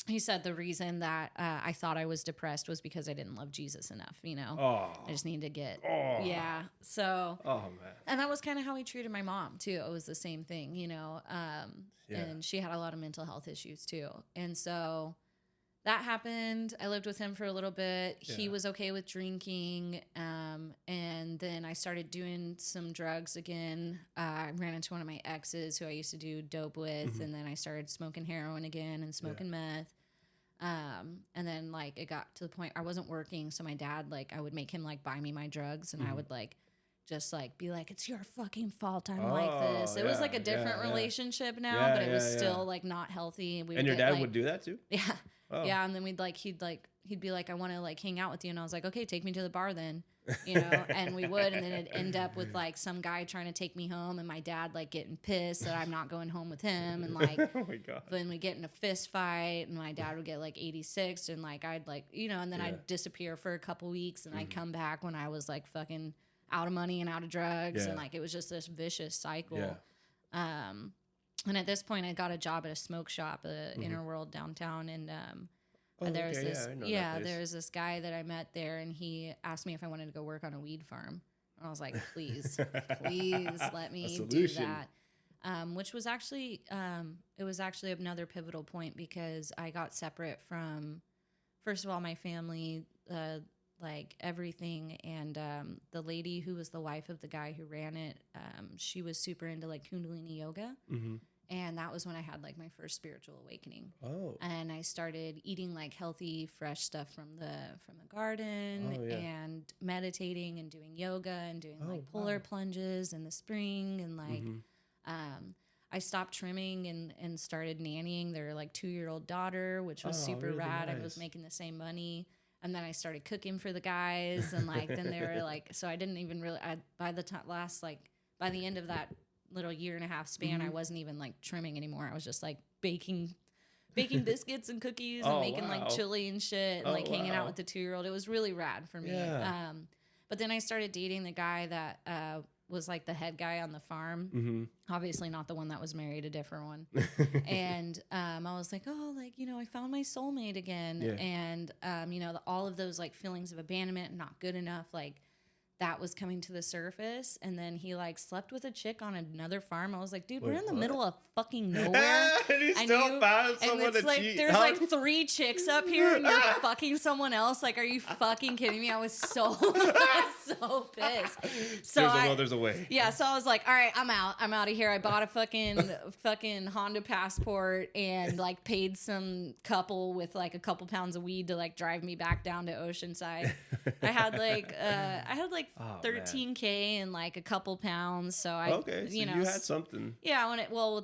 He said the reason that I thought I was depressed was because I didn't love Jesus enough, you know? I just needed to get... Yeah. So... Oh, man. And that was kind of how he treated my mom, too. It was the same thing, you know? And she had a lot of mental health issues, too. And so that happened. I lived with him for a little bit. Yeah. He was okay with drinking. And then I started doing some drugs again. I ran into one of my exes who I used to do dope with. And then I started smoking heroin again and smoking meth. And then like it got to the point I wasn't working, so my dad, like, I would make him like buy me my drugs, and I would like just like be like, it's your fucking fault I'm like this. It was like a different relationship now, but it was still like not healthy. And your dad would do that too? Yeah. Yeah. And then he'd be like, I want to like hang out with you. And I was like, okay, take me to the bar then, you know? And we would, and then it'd end up with like some guy trying to take me home, and my dad like getting pissed that I'm not going home with him. And like, oh my God. Then we get in a fist fight, and my dad would get like 86, and like, I'd like, you know, and then I'd disappear for a couple weeks, and I'd come back when I was like fucking out of money and out of drugs. And like, it was just this vicious cycle. And at this point I got a job at a smoke shop, Inner World downtown. And, there was this guy that I met there, and he asked me if I wanted to go work on a weed farm. And I was like, please let me do that. Which was actually, it was actually another pivotal point, because I got separate from, first of all, my family. like everything. And the lady who was the wife of the guy who ran it, she was super into like Kundalini yoga. Mm-hmm. And that was when I had like my first spiritual awakening. Oh. And I started eating like healthy, fresh stuff from the garden, and meditating and doing yoga and doing like polar plunges in the spring. And like, I stopped trimming and started nannying their like 2-year-old daughter, which was super really rad. nice. I was making the same money. And then I started cooking for the guys. And like, then they were like, so I didn't even really, by the end of that little 1.5-year span, I wasn't even like trimming anymore. I was just like baking biscuits and cookies and making like chili and shit and like hanging out with the 2-year-old. It was really rad for me. Yeah. But then I started dating the guy that was like the head guy on the farm. Obviously not the one that was married, a different one. And I was like, oh, like, you know, I found my soulmate again. And, you know, all of those like feelings of abandonment and not good enough, like that was coming to the surface. And then he like slept with a chick on another farm. I was like, dude, we're in the middle of fucking nowhere. And he still found someone to like, cheat. there's like 3 chicks up here and you're fucking someone else. Like, are you fucking kidding me? I was so pissed. So there's a way. Yeah. So I was like, all right, I'm out of here. I bought a fucking Honda Passport and like paid some couple with like a couple pounds of weed to like drive me back down to Oceanside. I had like 13K and like a couple pounds. So you had something. Yeah.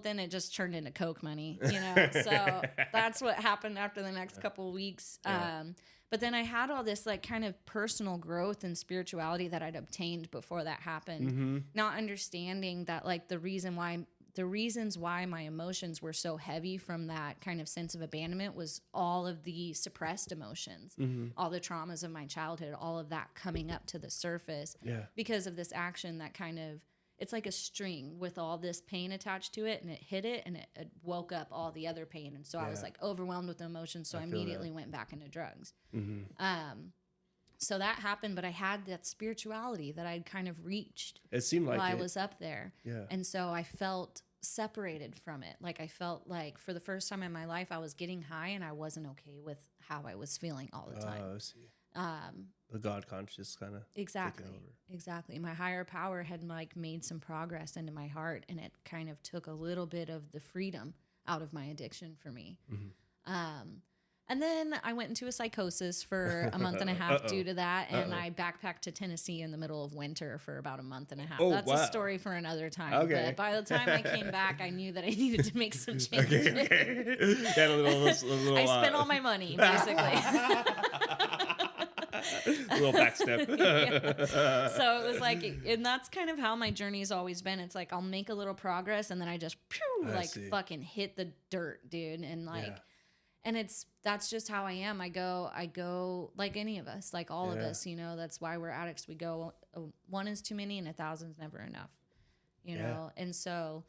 Then it just turned into Coke money, you know? So that's what happened after the next couple of weeks. Yeah. But then I had all this like kind of personal growth and spirituality that I'd obtained before that happened, not understanding that like the reasons why my emotions were so heavy from that kind of sense of abandonment was all of the suppressed emotions, all the traumas of my childhood, all of that coming up to the surface because of this action that kind of, it's like a string with all this pain attached to it, and it hit it and it woke up all the other pain. And so I was like overwhelmed with the emotions. So I immediately went back into drugs. So that happened, but I had that spirituality that I'd kind of reached. It seemed like while I was up there. Yeah. And so I felt separated from it. Like I felt like for the first time in my life, I was getting high and I wasn't okay with how I was feeling all the time. I see. The God conscious kind of Exactly. My higher power had like made some progress into my heart, and it kind of took a little bit of the freedom out of my addiction for me. And then I went into a psychosis for a month and a half due to that. And I backpacked to Tennessee in the middle of winter for about a month and a half. That's a story for another time. Okay. But by the time I came back, I knew that I needed to make some changes. Got a little, I spent all my money, basically. A little back step. So it was like, and that's kind of how my journey's always been. It's like I'll make a little progress and then I just fucking hit the dirt, dude. And like, and that's just how I am. I go like any of us, like all of us, you know, that's why we're addicts. We go, 1 is too many and 1,000 is never enough, you know? And so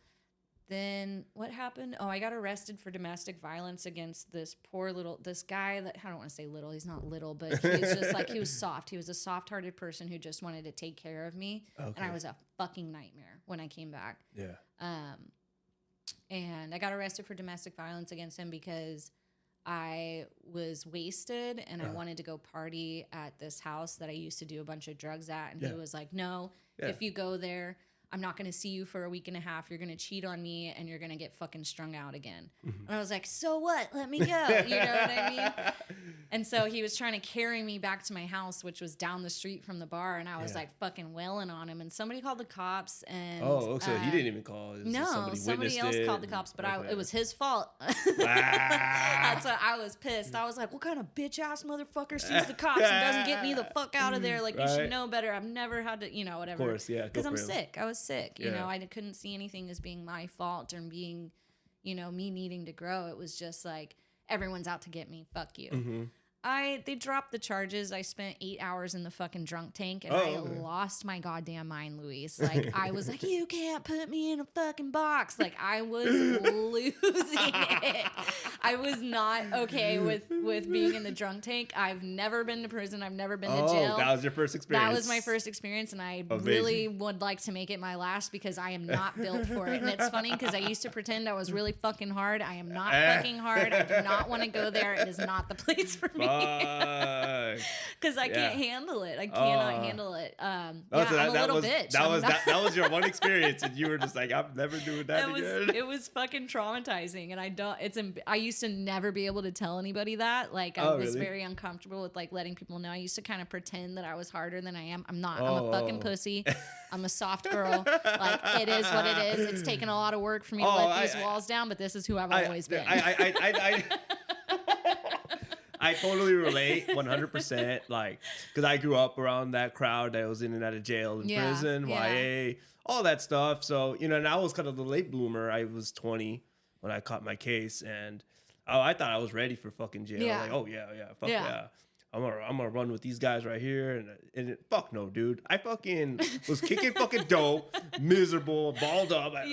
then what happened? Oh, I got arrested for domestic violence against this guy that, I don't want to say little, he's not little, but he was just like, he was soft. He was a soft-hearted person who just wanted to take care of me. And I was a fucking nightmare when I came back. And I got arrested for domestic violence against him because I was wasted and I wanted to go party at this house that I used to do a bunch of drugs at. And he was like, no, if you go there, I'm not going to see you for a week and a half. You're going to cheat on me and you're going to get fucking strung out again. And I was like, so what? Let me go. You know what I mean? And so he was trying to carry me back to my house, which was down the street from the bar. And I was like fucking wailing on him. And somebody called the cops. And so he didn't even call. Somebody else called the cops, but it was his fault. That's what I was pissed. I was like, what kind of bitch ass motherfucker sees the cops and doesn't get me the fuck out of there? Like, you should know better. I've never had to, you know, whatever. Of course, yeah. Because I'm sick. I was sick. You know, I couldn't see anything as being my fault or being, you know, me needing to grow. It was just like, everyone's out to get me. Fuck you. They dropped the charges. I spent 8 hours in the fucking drunk tank and I lost my goddamn mind, Luis. Like, I was like, you can't put me in a fucking box. Like, I was losing it. I was not okay with being in the drunk tank. I've never been to prison. I've never been to jail. Oh, that was your first experience. That was my first experience, and I Amazing. really would like to make it my last because I am not built for it. And it's funny because I used to pretend I was really fucking hard. I am not fucking hard. I do not want to go there. It is not the place for me. Because I can't handle it. I cannot handle it. I'm a little bitch. That was your one experience, and you were just like, I'm never doing that again. It was fucking traumatizing, and I used to never be able to tell anybody that. Like, I was very uncomfortable with like letting people know. I used to kind of pretend that I was harder than I am. I'm not. I'm a fucking pussy. I'm a soft girl. Like, it is what it is. It's taken a lot of work for me to let these walls down, but this is who I've always been. I totally relate 100%. Like, because I grew up around that crowd that was in and out of jail and prison, YA, all that stuff. So, you know, and I was kind of the late bloomer. I was 20 when I caught my case, and I thought I was ready for fucking jail. Yeah. Like, fuck yeah. I'm gonna run with these guys right here, and fuck no, dude. I fucking was kicking fucking dope, miserable, balled up. Like,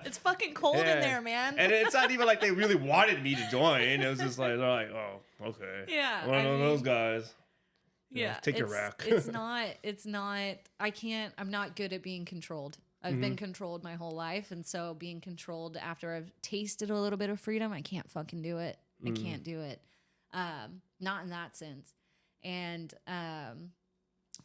it's fucking cold in there, man. And it's not even like they really wanted me to join. It was just like, they're like, oh, okay. Yeah. One of those guys. Take your rack. It's not, I'm not good at being controlled. I've been controlled my whole life. And so being controlled after I've tasted a little bit of freedom, I can't fucking do it. I can't do it. Not in that sense. And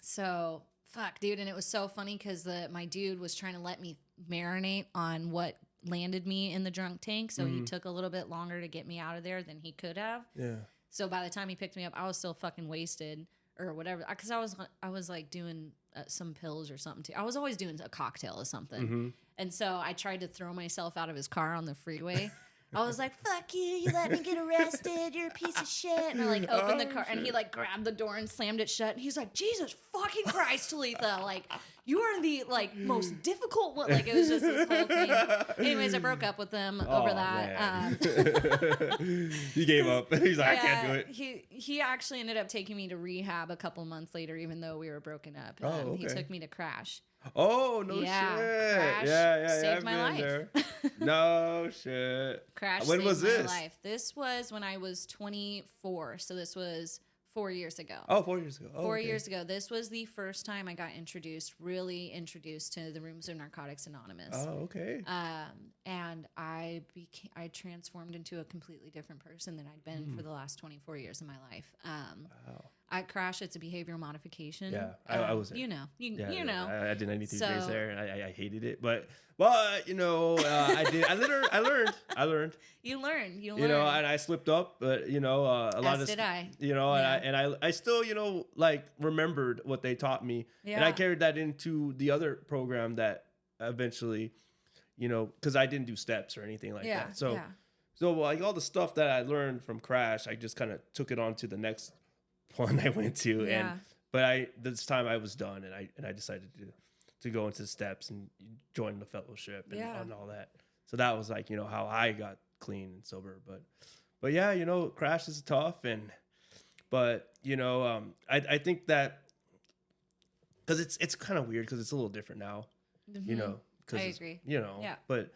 so fuck, dude. And it was so funny because my dude was trying to let me marinate on what landed me in the drunk tank. So he took a little bit longer to get me out of there than he could have. Yeah. So by the time he picked me up, I was still fucking wasted or whatever. Because I was like doing some pills or something too. I was always doing a cocktail or something. And so I tried to throw myself out of his car on the freeway. I was like, fuck you, you let me get arrested, you're a piece of shit. And I like opened the car and he like grabbed the door and slammed it shut. And he's like, Jesus fucking Christ, Talitha. Like, you are the like most difficult one. Like, it was just this whole thing. Anyways, I broke up with him over that. He gave up. He's like, I can't do it. He actually ended up taking me to rehab a couple months later, even though we were broken up. He took me to Crash. Oh, no shit. Crash saved my life. No shit. Crash when saved was my this? life. This was when I was 24. So this was 4 years ago. Oh, 4 years ago. Oh, 4 years ago. This was the first time I got really introduced to the rooms of Narcotics Anonymous. Oh, okay. And I transformed into a completely different person than I'd been for the last 24 years of my life. Wow. At Crash, it's a behavioral modification. Yeah, I was there. You know. I did 93 days there, and I hated it. But you know, I did. I learned. You learn. You know, and I slipped up, but you know, a lot of. Did I? You know, and I still, you know, like remembered what they taught me, and I carried that into the other program that eventually, you know, because I didn't do steps or anything like that. So like all the stuff that I learned from Crash, I just kind of took it on to the next one I went to, but this time I was done, and I decided to go into steps and join the fellowship and all that. So that was like, you know, how I got clean and sober. But yeah, you know, Crash is tough, but you know, I think that because it's kind of weird because it's a little different now, you know. I agree. You know, but.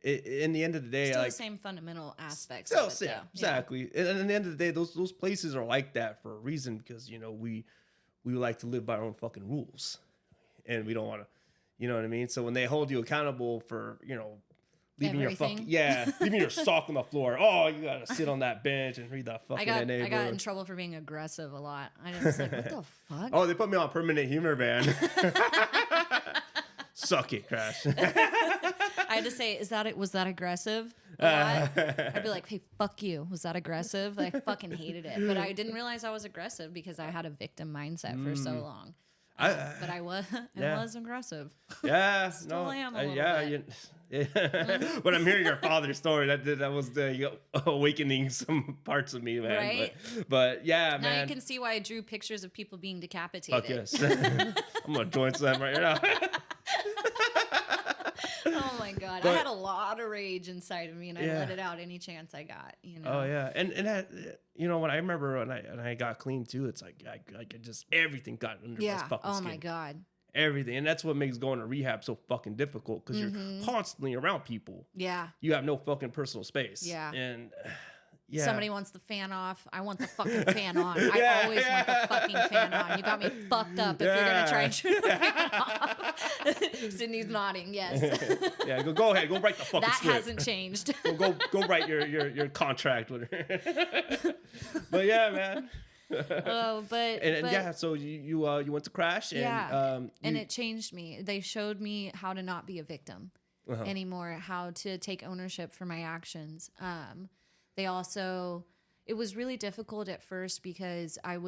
In the end of the day, still like, the same fundamental aspects. Still, exactly. And in the end of the day, those places are like that for a reason because you know we like to live by our own fucking rules, and we don't want to, you know what I mean. So when they hold you accountable for leaving leaving your sock on the floor, oh, you gotta sit on that bench and read that fucking. I got in trouble for being aggressive a lot. I was like, what the fuck? Oh, they put me on permanent humor ban. Suck it, Crash. I had to say, was that aggressive? I'd be like, hey, fuck you. Was that aggressive? I fucking hated it. But I didn't realize I was aggressive because I had a victim mindset for so long. But I was aggressive. Yeah. Still am a little bit. When I'm hearing your father's story, that was the awakening some parts of me, man. Right? But yeah, now man. Now you can see why I drew pictures of people being decapitated. Fuck yes. I'm going to join some right now. Oh my God. I had a lot of rage inside of me and I let it out any chance I got, you know? Oh yeah. And that, you know, when I remember when I got clean too, it's like, I just, everything got under my fucking skin. Oh my God. everything. And that's what makes going to rehab so fucking difficult, because Mm-hmm. you're constantly around people. Yeah. You have no fucking personal space. Yeah. And yeah. Somebody wants the fan off. I want the fucking fan on. I Yeah, always want the yeah. fucking fan on. You got me fucked up if you're gonna try and turn the fan off. Sydney's nodding. Yes. Yeah. Go ahead. Go write the fucking That script. hasn't changed. Go write your contract with her. But yeah, man. Oh, but yeah, so you went to Crash, and yeah, and it changed me. They showed me how to not be a victim anymore, how to take ownership for my actions. They also, it was really difficult at first because I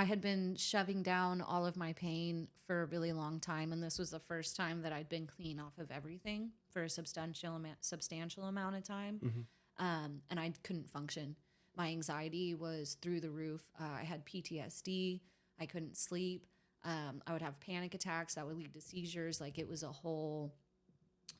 had been shoving down all of my pain for a really long time, and this was the first time that I'd been clean off of everything for a substantial amount of time, and I couldn't function. My anxiety was through the roof. I had PTSD. I couldn't sleep. I would have panic attacks that would lead to seizures. Like, it was a whole,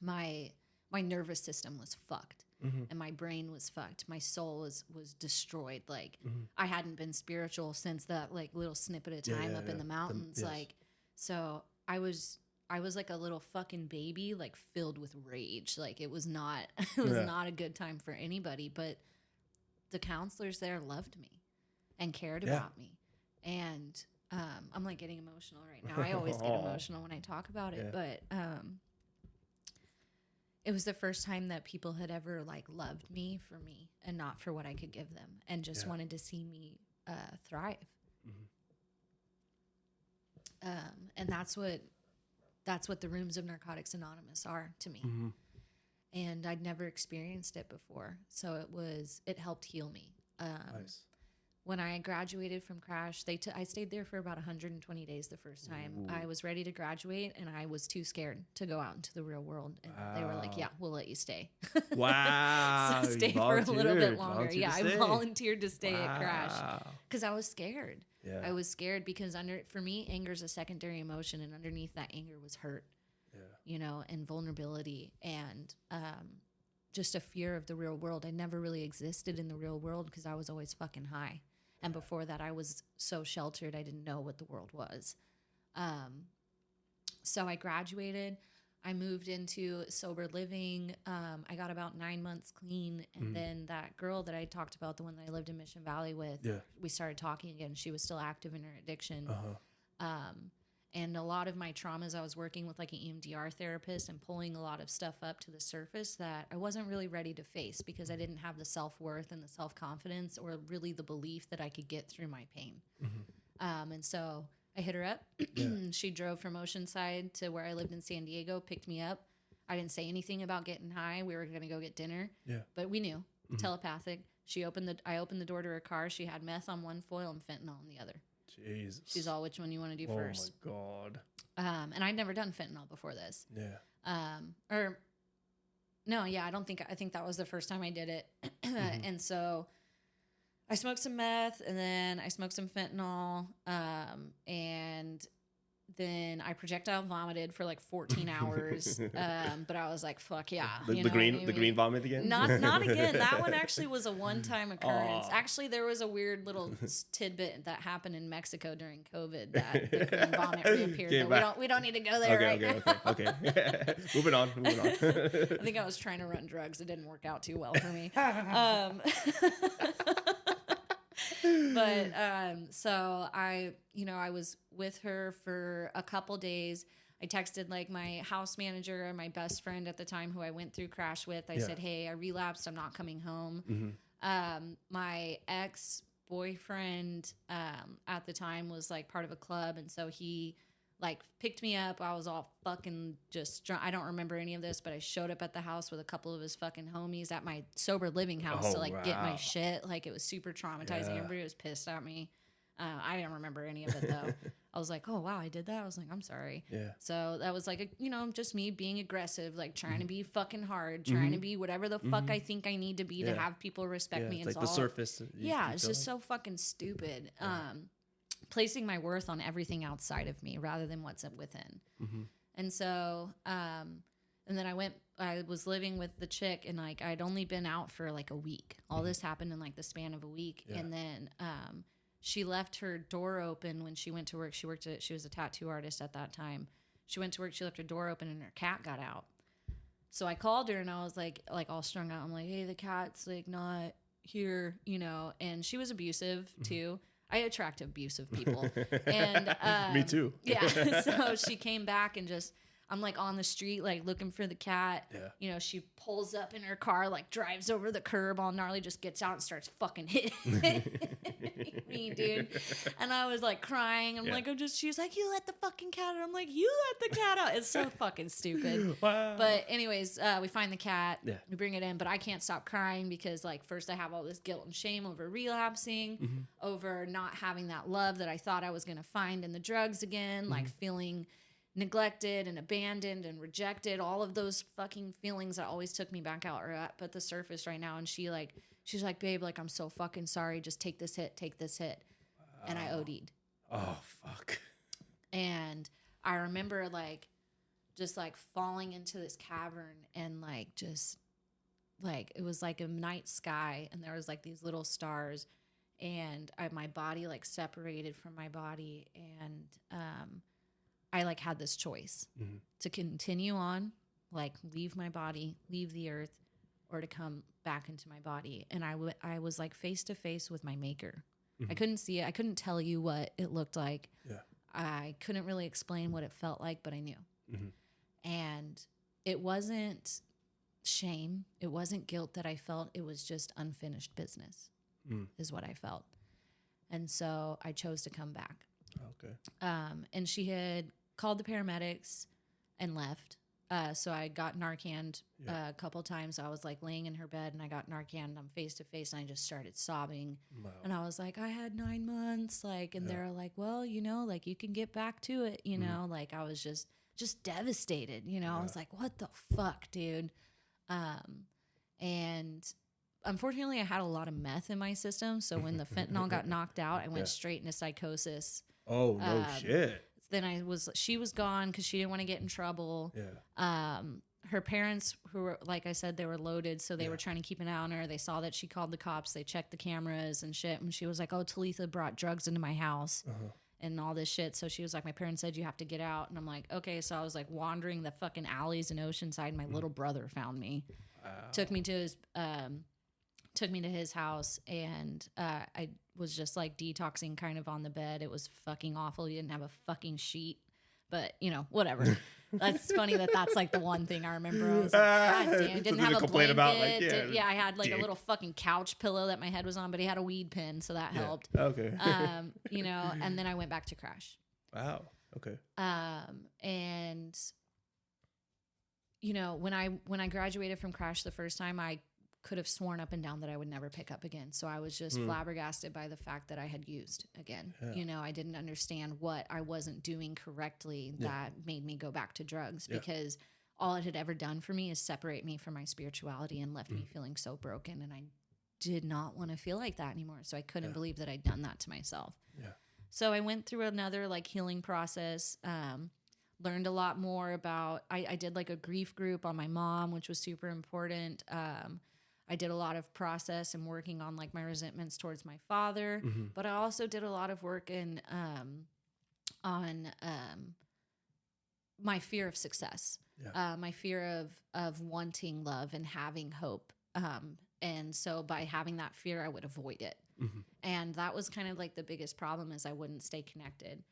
my nervous system was fucked. And my brain was fucked. My soul was destroyed. Like, I hadn't been spiritual since that like little snippet of time up in the mountains. Yes. Like, so I was like a little fucking baby, like filled with rage. Like, it was not not a good time for anybody. But the counselors there loved me and cared about me. And I'm like getting emotional right now. I always get emotional when I talk about it, but it was the first time that people had ever like loved me for me and not for what I could give them, and just wanted to see me thrive. And that's what the rooms of Narcotics Anonymous are to me. And I'd never experienced it before, so it helped heal me. Nice. When I graduated from Crash, I stayed there for about 120 days the first time. Ooh. I was ready to graduate, and I was too scared to go out into the real world. And they were like, yeah, we'll let you stay. Wow. So stay for a little bit longer. Yeah, I volunteered to stay at Crash because I was scared. Yeah. I was scared because for me, anger is a secondary emotion, and underneath that anger was hurt, and vulnerability, and just a fear of the real world. I never really existed in the real world because I was always fucking high. And before that, I was so sheltered, I didn't know what the world was. So I graduated. I moved into sober living. I got about 9 months clean. And then that girl that I talked about, the one that I lived in Mission Valley with, we started talking again. She was still active in her addiction. And a lot of my traumas, I was working with like an EMDR therapist and pulling a lot of stuff up to the surface that I wasn't really ready to face because I didn't have the self-worth and the self-confidence or really the belief that I could get through my pain. And so I hit her up. She drove from Oceanside to where I lived in San Diego, picked me up. I didn't say anything about getting high. We were going to go get dinner, but we knew, telepathic. I opened the door to her car. She had meth on one foil and fentanyl on the other. Jesus. She's all, which one you want to do first? Oh my God. And I'd never done fentanyl before this. Yeah. I think that was the first time I did it. And so I smoked some meth, and then I smoked some fentanyl, and then I projectile vomited for like 14 hours. But I was like, fuck yeah. The green vomit again? Not again. That one actually was a one-time occurrence. Actually, there was a weird little tidbit that happened in Mexico during COVID that the green vomit reappeared. But we don't need to go there okay. Moving on. I think I was trying to run drugs. It didn't work out too well for me. So I was with her for a couple days. I texted like my house manager and my best friend at the time who I went through Crash with. I said, hey, I relapsed. I'm not coming home. My ex-boyfriend at the time was like part of a club. And so he like picked me up. I was all fucking just drunk. I don't remember any of this, but I showed up at the house with a couple of his fucking homies at my sober living house to like get my shit. Like, it was super traumatizing. Everybody was pissed at me. I didn't remember any of it though. I was like, oh wow, I did that. I was like, I'm sorry. Yeah. So that was like, just me being aggressive, like trying to be fucking hard, trying to be whatever the fuck I think I need to be to have people respect me. It's like the surface. It's just so fucking stupid. Placing my worth on everything outside of me rather than what's within. And so, and then I was living with the chick, and like, I'd only been out for like a week. All this happened in like the span of a week. And then, she left her door open when she went to work. She was a tattoo artist at that time. She went to work, she left her door open and her cat got out. So I called her and I was like all strung out. I'm like, hey, the cat's like not here, you know, and she was abusive too. I attract abusive people. And me too. Yeah. So she came back and just, I'm like on the street, like looking for the cat. Yeah. You know, she pulls up in her car, like drives over the curb all gnarly, just gets out and starts fucking hitting me, dude. And I was like crying. I'm like, she's like, you let the fucking cat out. I'm like, you let the cat out. It's so fucking stupid. Wow. But anyways, we find the cat, Yeah. we bring it in, but I can't stop crying because like first I have all this guilt and shame over relapsing, over not having that love that I thought I was going to find in the drugs again, like feeling neglected and abandoned and rejected. All of those fucking feelings that always took me back out are up at the surface right now. And she's like, babe, like, I'm so fucking sorry. Just take this hit. Wow. And I OD'd. Oh, fuck. And I remember like, just like falling into this cavern and like, just like, it was like a night sky and there was like these little stars and my body like separated from my body. And, I like had this choice to continue on, like leave my body, leave the earth, or to come back into my body. And I was like face to face with my maker. I couldn't see it. I couldn't tell you what it looked like. Yeah. I couldn't really explain what it felt like, but I knew. And it wasn't shame. It wasn't guilt that I felt. It was just unfinished business is what I felt. And so I chose to come back. Okay. And she had called the paramedics and left. So I got Narcaned a couple times. I was like laying in her bed and I got Narcaned. I'm face to face and I just started sobbing. Wow. And I was like, I had 9 months. Like, and they're like, well, you know, like you can get back to it. You know, like I was just devastated. You know, I was like, what the fuck, dude? And unfortunately, I had a lot of meth in my system. So when the fentanyl got knocked out, I went straight into psychosis. Oh, no shit. Then she was gone because she didn't want to get in trouble. Yeah. Her parents, who were, like I said, they were loaded. So they were trying to keep an eye on her. They saw that she called the cops. They checked the cameras and shit. And she was like, oh, Talitha brought drugs into my house and all this shit. So she was like, my parents said you have to get out. And I'm like, okay. So I was like wandering the fucking alleys in Oceanside. My little brother found me, took me to his house, and I was just like detoxing kind of on the bed. It was fucking awful. He didn't have a fucking sheet, but you know, whatever. That's funny that's like the one thing I remember. I was like, God damn, didn't have a blanket. About, like, I had like a little fucking couch pillow that my head was on, but he had a weed pen, so that helped. Okay. You know, and then I went back to crash. Wow. Okay. And you know, when I graduated from crash the first time, I could have sworn up and down that I would never pick up again. So I was just flabbergasted by the fact that I had used again. Yeah. You know, I didn't understand what I wasn't doing correctly that made me go back to drugs because all it had ever done for me is separate me from my spirituality and left me feeling so broken. And I did not want to feel like that anymore. So I couldn't believe that I'd done that to myself. Yeah. So I went through another like healing process, learned a lot more about, I did like a grief group on my mom, which was super important. I did a lot of process and working on like my resentments towards my father, but I also did a lot of work on my fear of success, my fear of wanting love and having hope. And so by having that fear, I would avoid it. And that was kind of like the biggest problem is I wouldn't stay connected.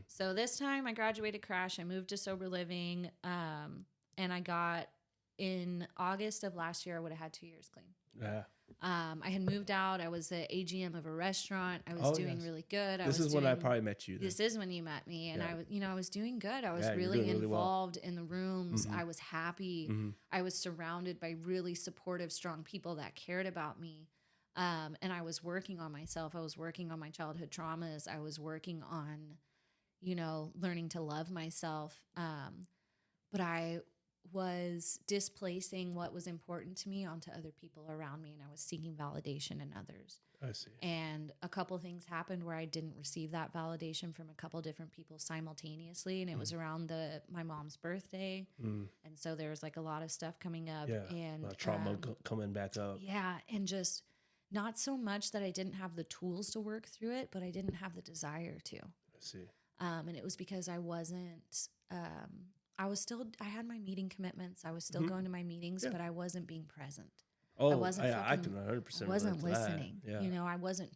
So this time I graduated crash, I moved to sober living, and I got, in August of last year, I would have had 2 years clean. Yeah. I had moved out. I was the AGM of a restaurant. I was doing really good. This is when I probably met you. Then. This is when you met me, and I was doing good. I was really involved in the rooms. I was happy. I was surrounded by really supportive, strong people that cared about me. And I was working on myself. I was working on my childhood traumas. I was working on, learning to love myself. But I was displacing what was important to me onto other people around me, and I was seeking validation in others. I see. And a couple things happened where I didn't receive that validation from a couple different people simultaneously, and it was around my mom's birthday, and so there was like a lot of stuff coming up, and a lot of trauma coming back up. Yeah, and just Not so much that I didn't have the tools to work through it, but I didn't have the desire to. I see. And it was because I wasn't, I had my meeting commitments. I was still going to my meetings, but I wasn't being present. Oh, I wasn't I can 100%. I wasn't listening. Yeah. You know, I wasn't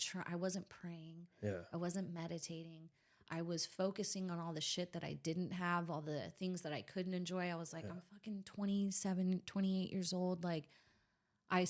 praying. Yeah. I wasn't meditating. I was focusing on all the shit that I didn't have, all the things that I couldn't enjoy. I was like, I'm fucking 27, 28 years old. Like, I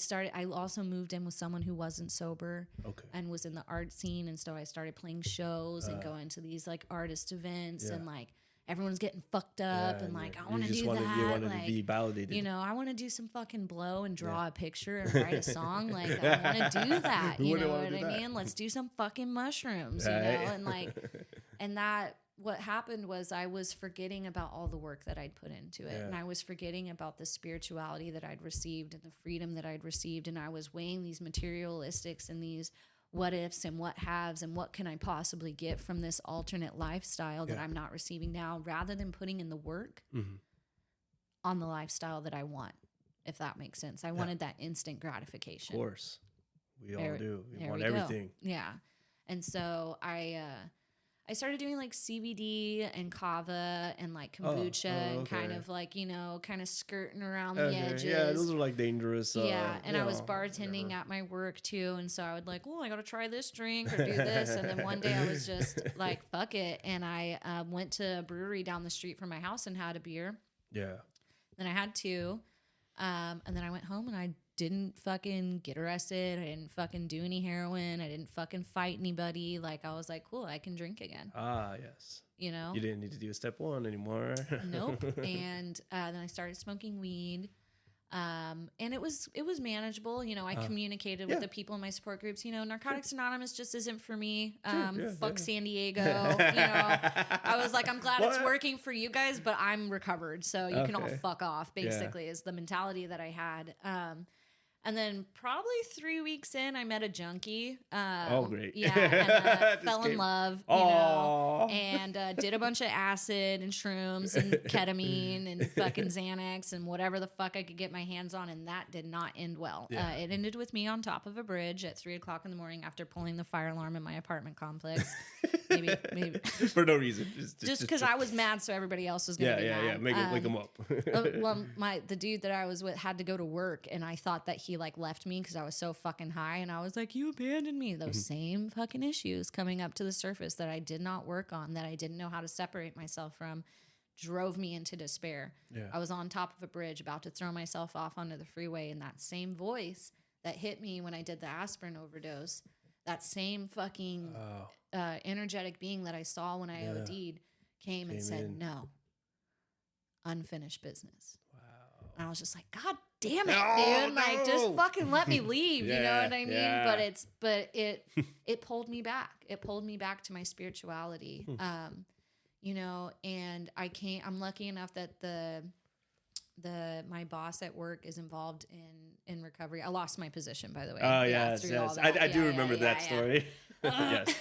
also moved in with someone who wasn't sober and was in the art scene. And so I started playing shows and going to these like artist events and like everyone's getting fucked up and like, I want to do that. You wanted like, to be validated. You know, I want to do some fucking blow and draw a picture and write a song. Like, I want to do that. You know what I mean? Let's do some fucking mushrooms, you know? And like, and that, what happened was I was forgetting about all the work that I'd put into it. And I was forgetting about the spirituality that I'd received and the freedom that I'd received. And I was weighing these materialistics and these what ifs and what haves and what can I possibly get from this alternate lifestyle that I'm not receiving now, rather than putting in the work on the lifestyle that I want, if that makes sense. I wanted that instant gratification. Of course. We all do. We want everything. Go. Yeah. And so I started doing like CBD and kava and like kombucha and kind of like, you know, kind of skirting around the edges. Yeah, those are like dangerous. And I was bartending at my work too. And so I would like, well, I got to try this drink or do this. And then one day I was just like, fuck it. And I went to a brewery down the street from my house and had a beer. Yeah. Then I had two. And then I went home and I didn't fucking get arrested. I didn't fucking do any heroin. I didn't fucking fight anybody. Like, I was like, cool, I can drink again. Ah, yes. You know? You didn't need to do a step one anymore. Nope. And then I started smoking weed. And it was manageable. You know, I communicated with the people in my support groups. You know, Narcotics Anonymous just isn't for me. Fuck San Diego. You know, I was like, I'm glad it's working for you guys, but I'm recovered. So you can all fuck off, basically, is the mentality that I had. And then probably 3 weeks in, I met a junkie. Great. Yeah, and fell in love, you know, and did a bunch of acid and shrooms and ketamine and fucking Xanax and whatever the fuck I could get my hands on, and that did not end well. Yeah. It ended with me on top of a bridge at 3 o'clock in the morning after pulling the fire alarm in my apartment complex. maybe for no reason, just because I was mad, so everybody else was gonna be mad. Wake them up. Well, the dude that I was with had to go to work, and I thought that he like left me because I was so fucking high, and I was like, you abandoned me. Those same fucking issues coming up to the surface that I did not work on, that I didn't know how to separate myself from, drove me into despair. I was on top of a bridge about to throw myself off onto the freeway, and that same voice that hit me when I did the aspirin overdose, that same fucking energetic being that I saw when I OD'd came and said, no, unfinished business. Wow. And I was just like, God damn it, dude. Like, just fucking let me leave. You know what I mean? But it pulled me back. It pulled me back to my spirituality. You know, and I'm lucky enough that my boss at work is involved in recovery. I lost my position, by the way. Oh, yes. I do remember that story. Yes.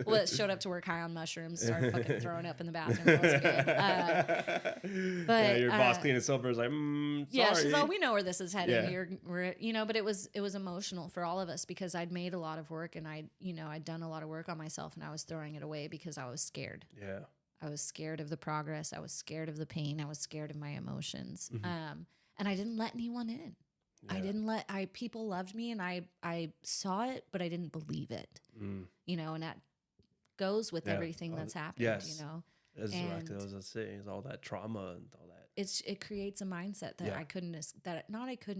Well, it showed up to work high on mushrooms, started fucking throwing up in the bathroom. It wasn't good. But your boss cleaning silver is like, sorry. Yeah, she's like, we know where this is heading. We're you know, but it was emotional for all of us because I'd made a lot of work and I'd done a lot of work on myself, and I was throwing it away because I was scared. Yeah. I was scared of the progress. I was scared of the pain. I was scared of my emotions. And I didn't let anyone in. Yeah. People loved me and I saw it, but I didn't believe it. You know, and that goes with everything that's happened, you know. That's exactly what I was saying, is all that trauma and all that. It creates a mindset that I couldn't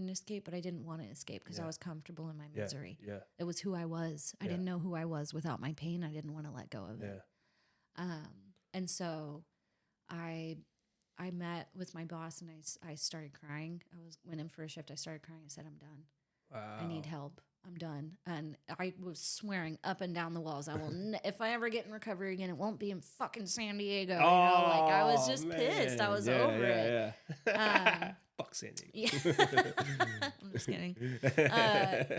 escape, but I didn't want to escape because I was comfortable in my misery. Yeah. It was who I was. I didn't know who I was without my pain. I didn't want to let go of it. And so I met with my boss and I started crying. Went in for a shift. I started crying. I said, I'm done. Wow. I need help. I'm done. And I was swearing up and down the walls, I will, if I ever get in recovery again, it won't be in fucking San Diego. You know, like I was just pissed. I was over it. Fuck San Diego. Yeah. I'm just kidding.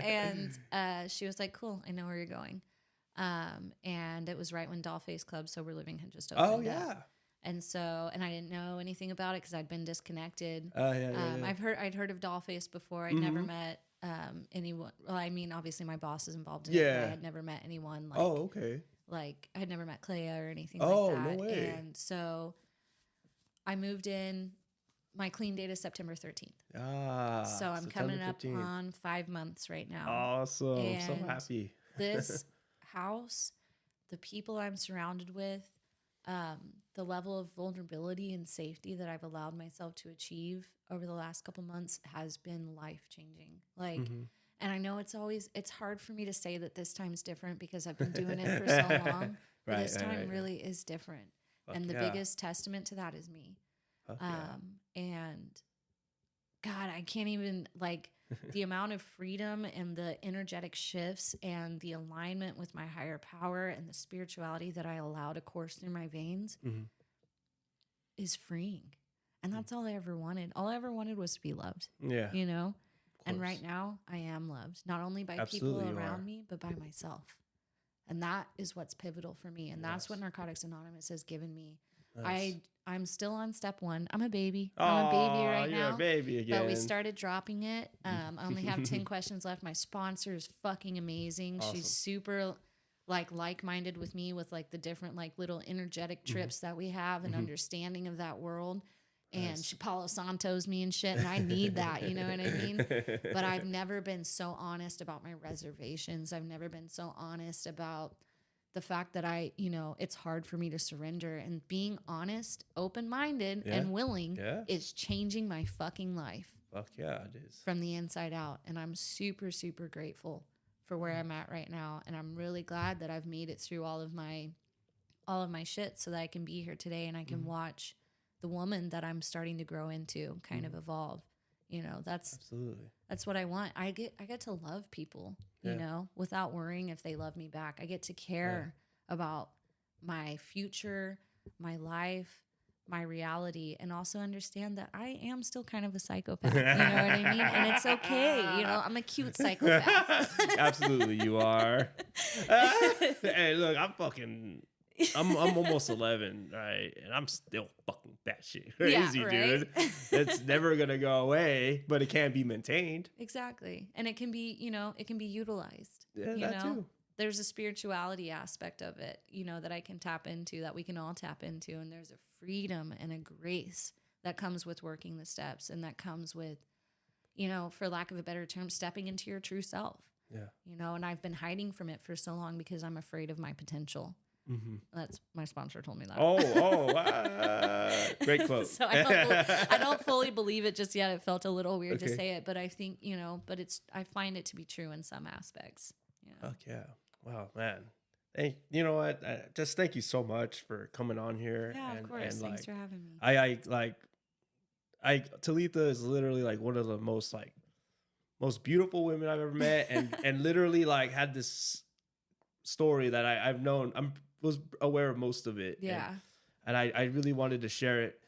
And she was like, cool, I know where you're going. And it was right when Dollface Club Sober Living had just opened up. And so, and I didn't know anything about it because I'd been disconnected. I'd heard of Dollface before. I'd never met anyone. Well, I mean, obviously my boss is involved in it, but I had never met anyone like. Oh, okay. Like I had never met Clea or anything Oh, like that. no way. And so I moved in. My clean date is September 13th. So I'm coming up 15th. on 5 months right now. Awesome. And so happy. This house, the people I'm surrounded with, the level of vulnerability and safety that I've allowed myself to achieve over the last couple months has been life-changing. Like, and I know it's hard for me to say that this time's different because I've been doing it for so long. But this time really is different. And the biggest testament to that is me. And God, I can't even like the amount of freedom and the energetic shifts and the alignment with my higher power and the spirituality that I allow to course through my veins is freeing. And that's all I ever wanted. All I ever wanted was to be loved. Yeah. You know? And right now I am loved, not only by people around me, but by myself. And that is what's pivotal for me. And that's what Narcotics Anonymous has given me. Nice. I'm still on step 1. I'm a baby. I'm a baby right now. You're a baby again. But we started dropping it. I only have 10 questions left. My sponsor is fucking amazing. Awesome. She's super like-minded with me with like the different like little energetic trips that we have and understanding of that world. And she Palo Santos me and shit. And I need that. You know what I mean? But I've never been so honest about my reservations. I've never been so honest about the fact that it's hard for me to surrender, and being honest, open-minded, and willing is changing my fucking life. Fuck yeah, it is. From the inside out. And I'm super, super grateful for where I'm at right now. And I'm really glad that I've made it through all of my shit so that I can be here today and I can watch the woman that I'm starting to grow into kind of evolve. You know, that's what I want. I get to love people, you know, without worrying if they love me back. I get to care about my future, my life, my reality, and also understand that I am still kind of a psychopath. You know what I mean? And it's okay. You know, I'm a cute psychopath. Absolutely, you are. Hey, look, I'm almost 11, right? And I'm still fucking batshit crazy, dude. It's never gonna go away, but it can be maintained. Exactly, and it can be, it can be utilized. Yeah, that too. There's a spirituality aspect of it, that I can tap into, that we can all tap into, and there's a freedom and a grace that comes with working the steps, and that comes with, for lack of a better term, stepping into your true self. Yeah. And I've been hiding from it for so long because I'm afraid of my potential. That's my sponsor told me that. Great quote. So I don't fully believe it just yet. It felt a little weird to say it, but I think, but I find it to be true in some aspects. Fuck yeah. Wow, man. Hey, you know what? Just thank you so much for coming on here. Yeah, of course. Thanks for having me. Talitha is literally like one of the most beautiful women I've ever met, and literally had this story that I've known. Was aware of most of it. Yeah. And I really wanted to share it,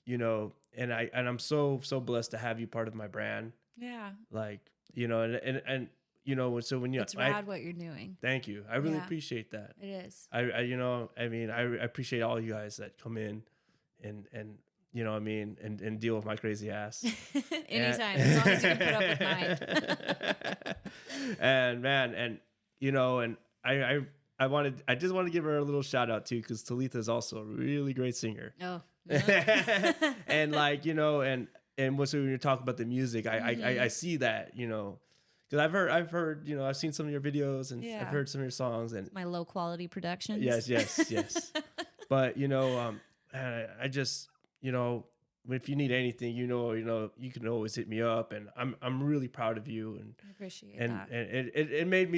and I'm so blessed to have you part of my brand. Yeah. And so when it's rad what you're doing. Thank you. I really appreciate that. It is. I appreciate all you guys that come in and and deal with my crazy ass. Anytime, as long as you can put up with mine. And man, and I just want to give her a little shout out too, because Talitha is also a really great singer. Oh. And and when you're talking about the music, I see that, because I've heard, I've seen some of your videos and I've heard some of your songs and my low quality productions. Yes. But I just, if you need anything, you can always hit me up, and I'm really proud of you, and I appreciate that. And it made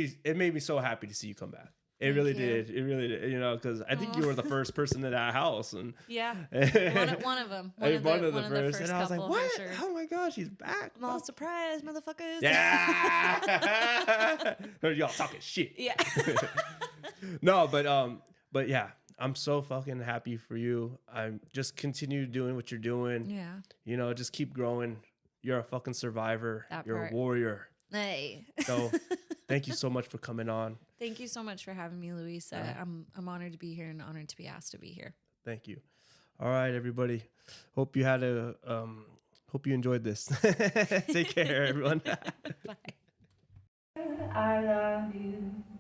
me so happy to see you come back. It really did, because I think you were the first person in that house, and one of them, one of the first, and I was like, what? Sure. Oh my gosh, he's back! I'm all surprised, motherfuckers. Yeah, y'all talking shit. Yeah. No, but yeah. I'm so fucking happy for you. I'm just continue doing what you're doing. Yeah. Just keep growing. You're a fucking survivor. You're a warrior. Hey. So thank you so much for coming on. Thank you so much for having me, Luis. I'm honored to be here and honored to be asked to be here. Thank you. All right, everybody. Hope you enjoyed this. Take care, everyone. Bye. I love you.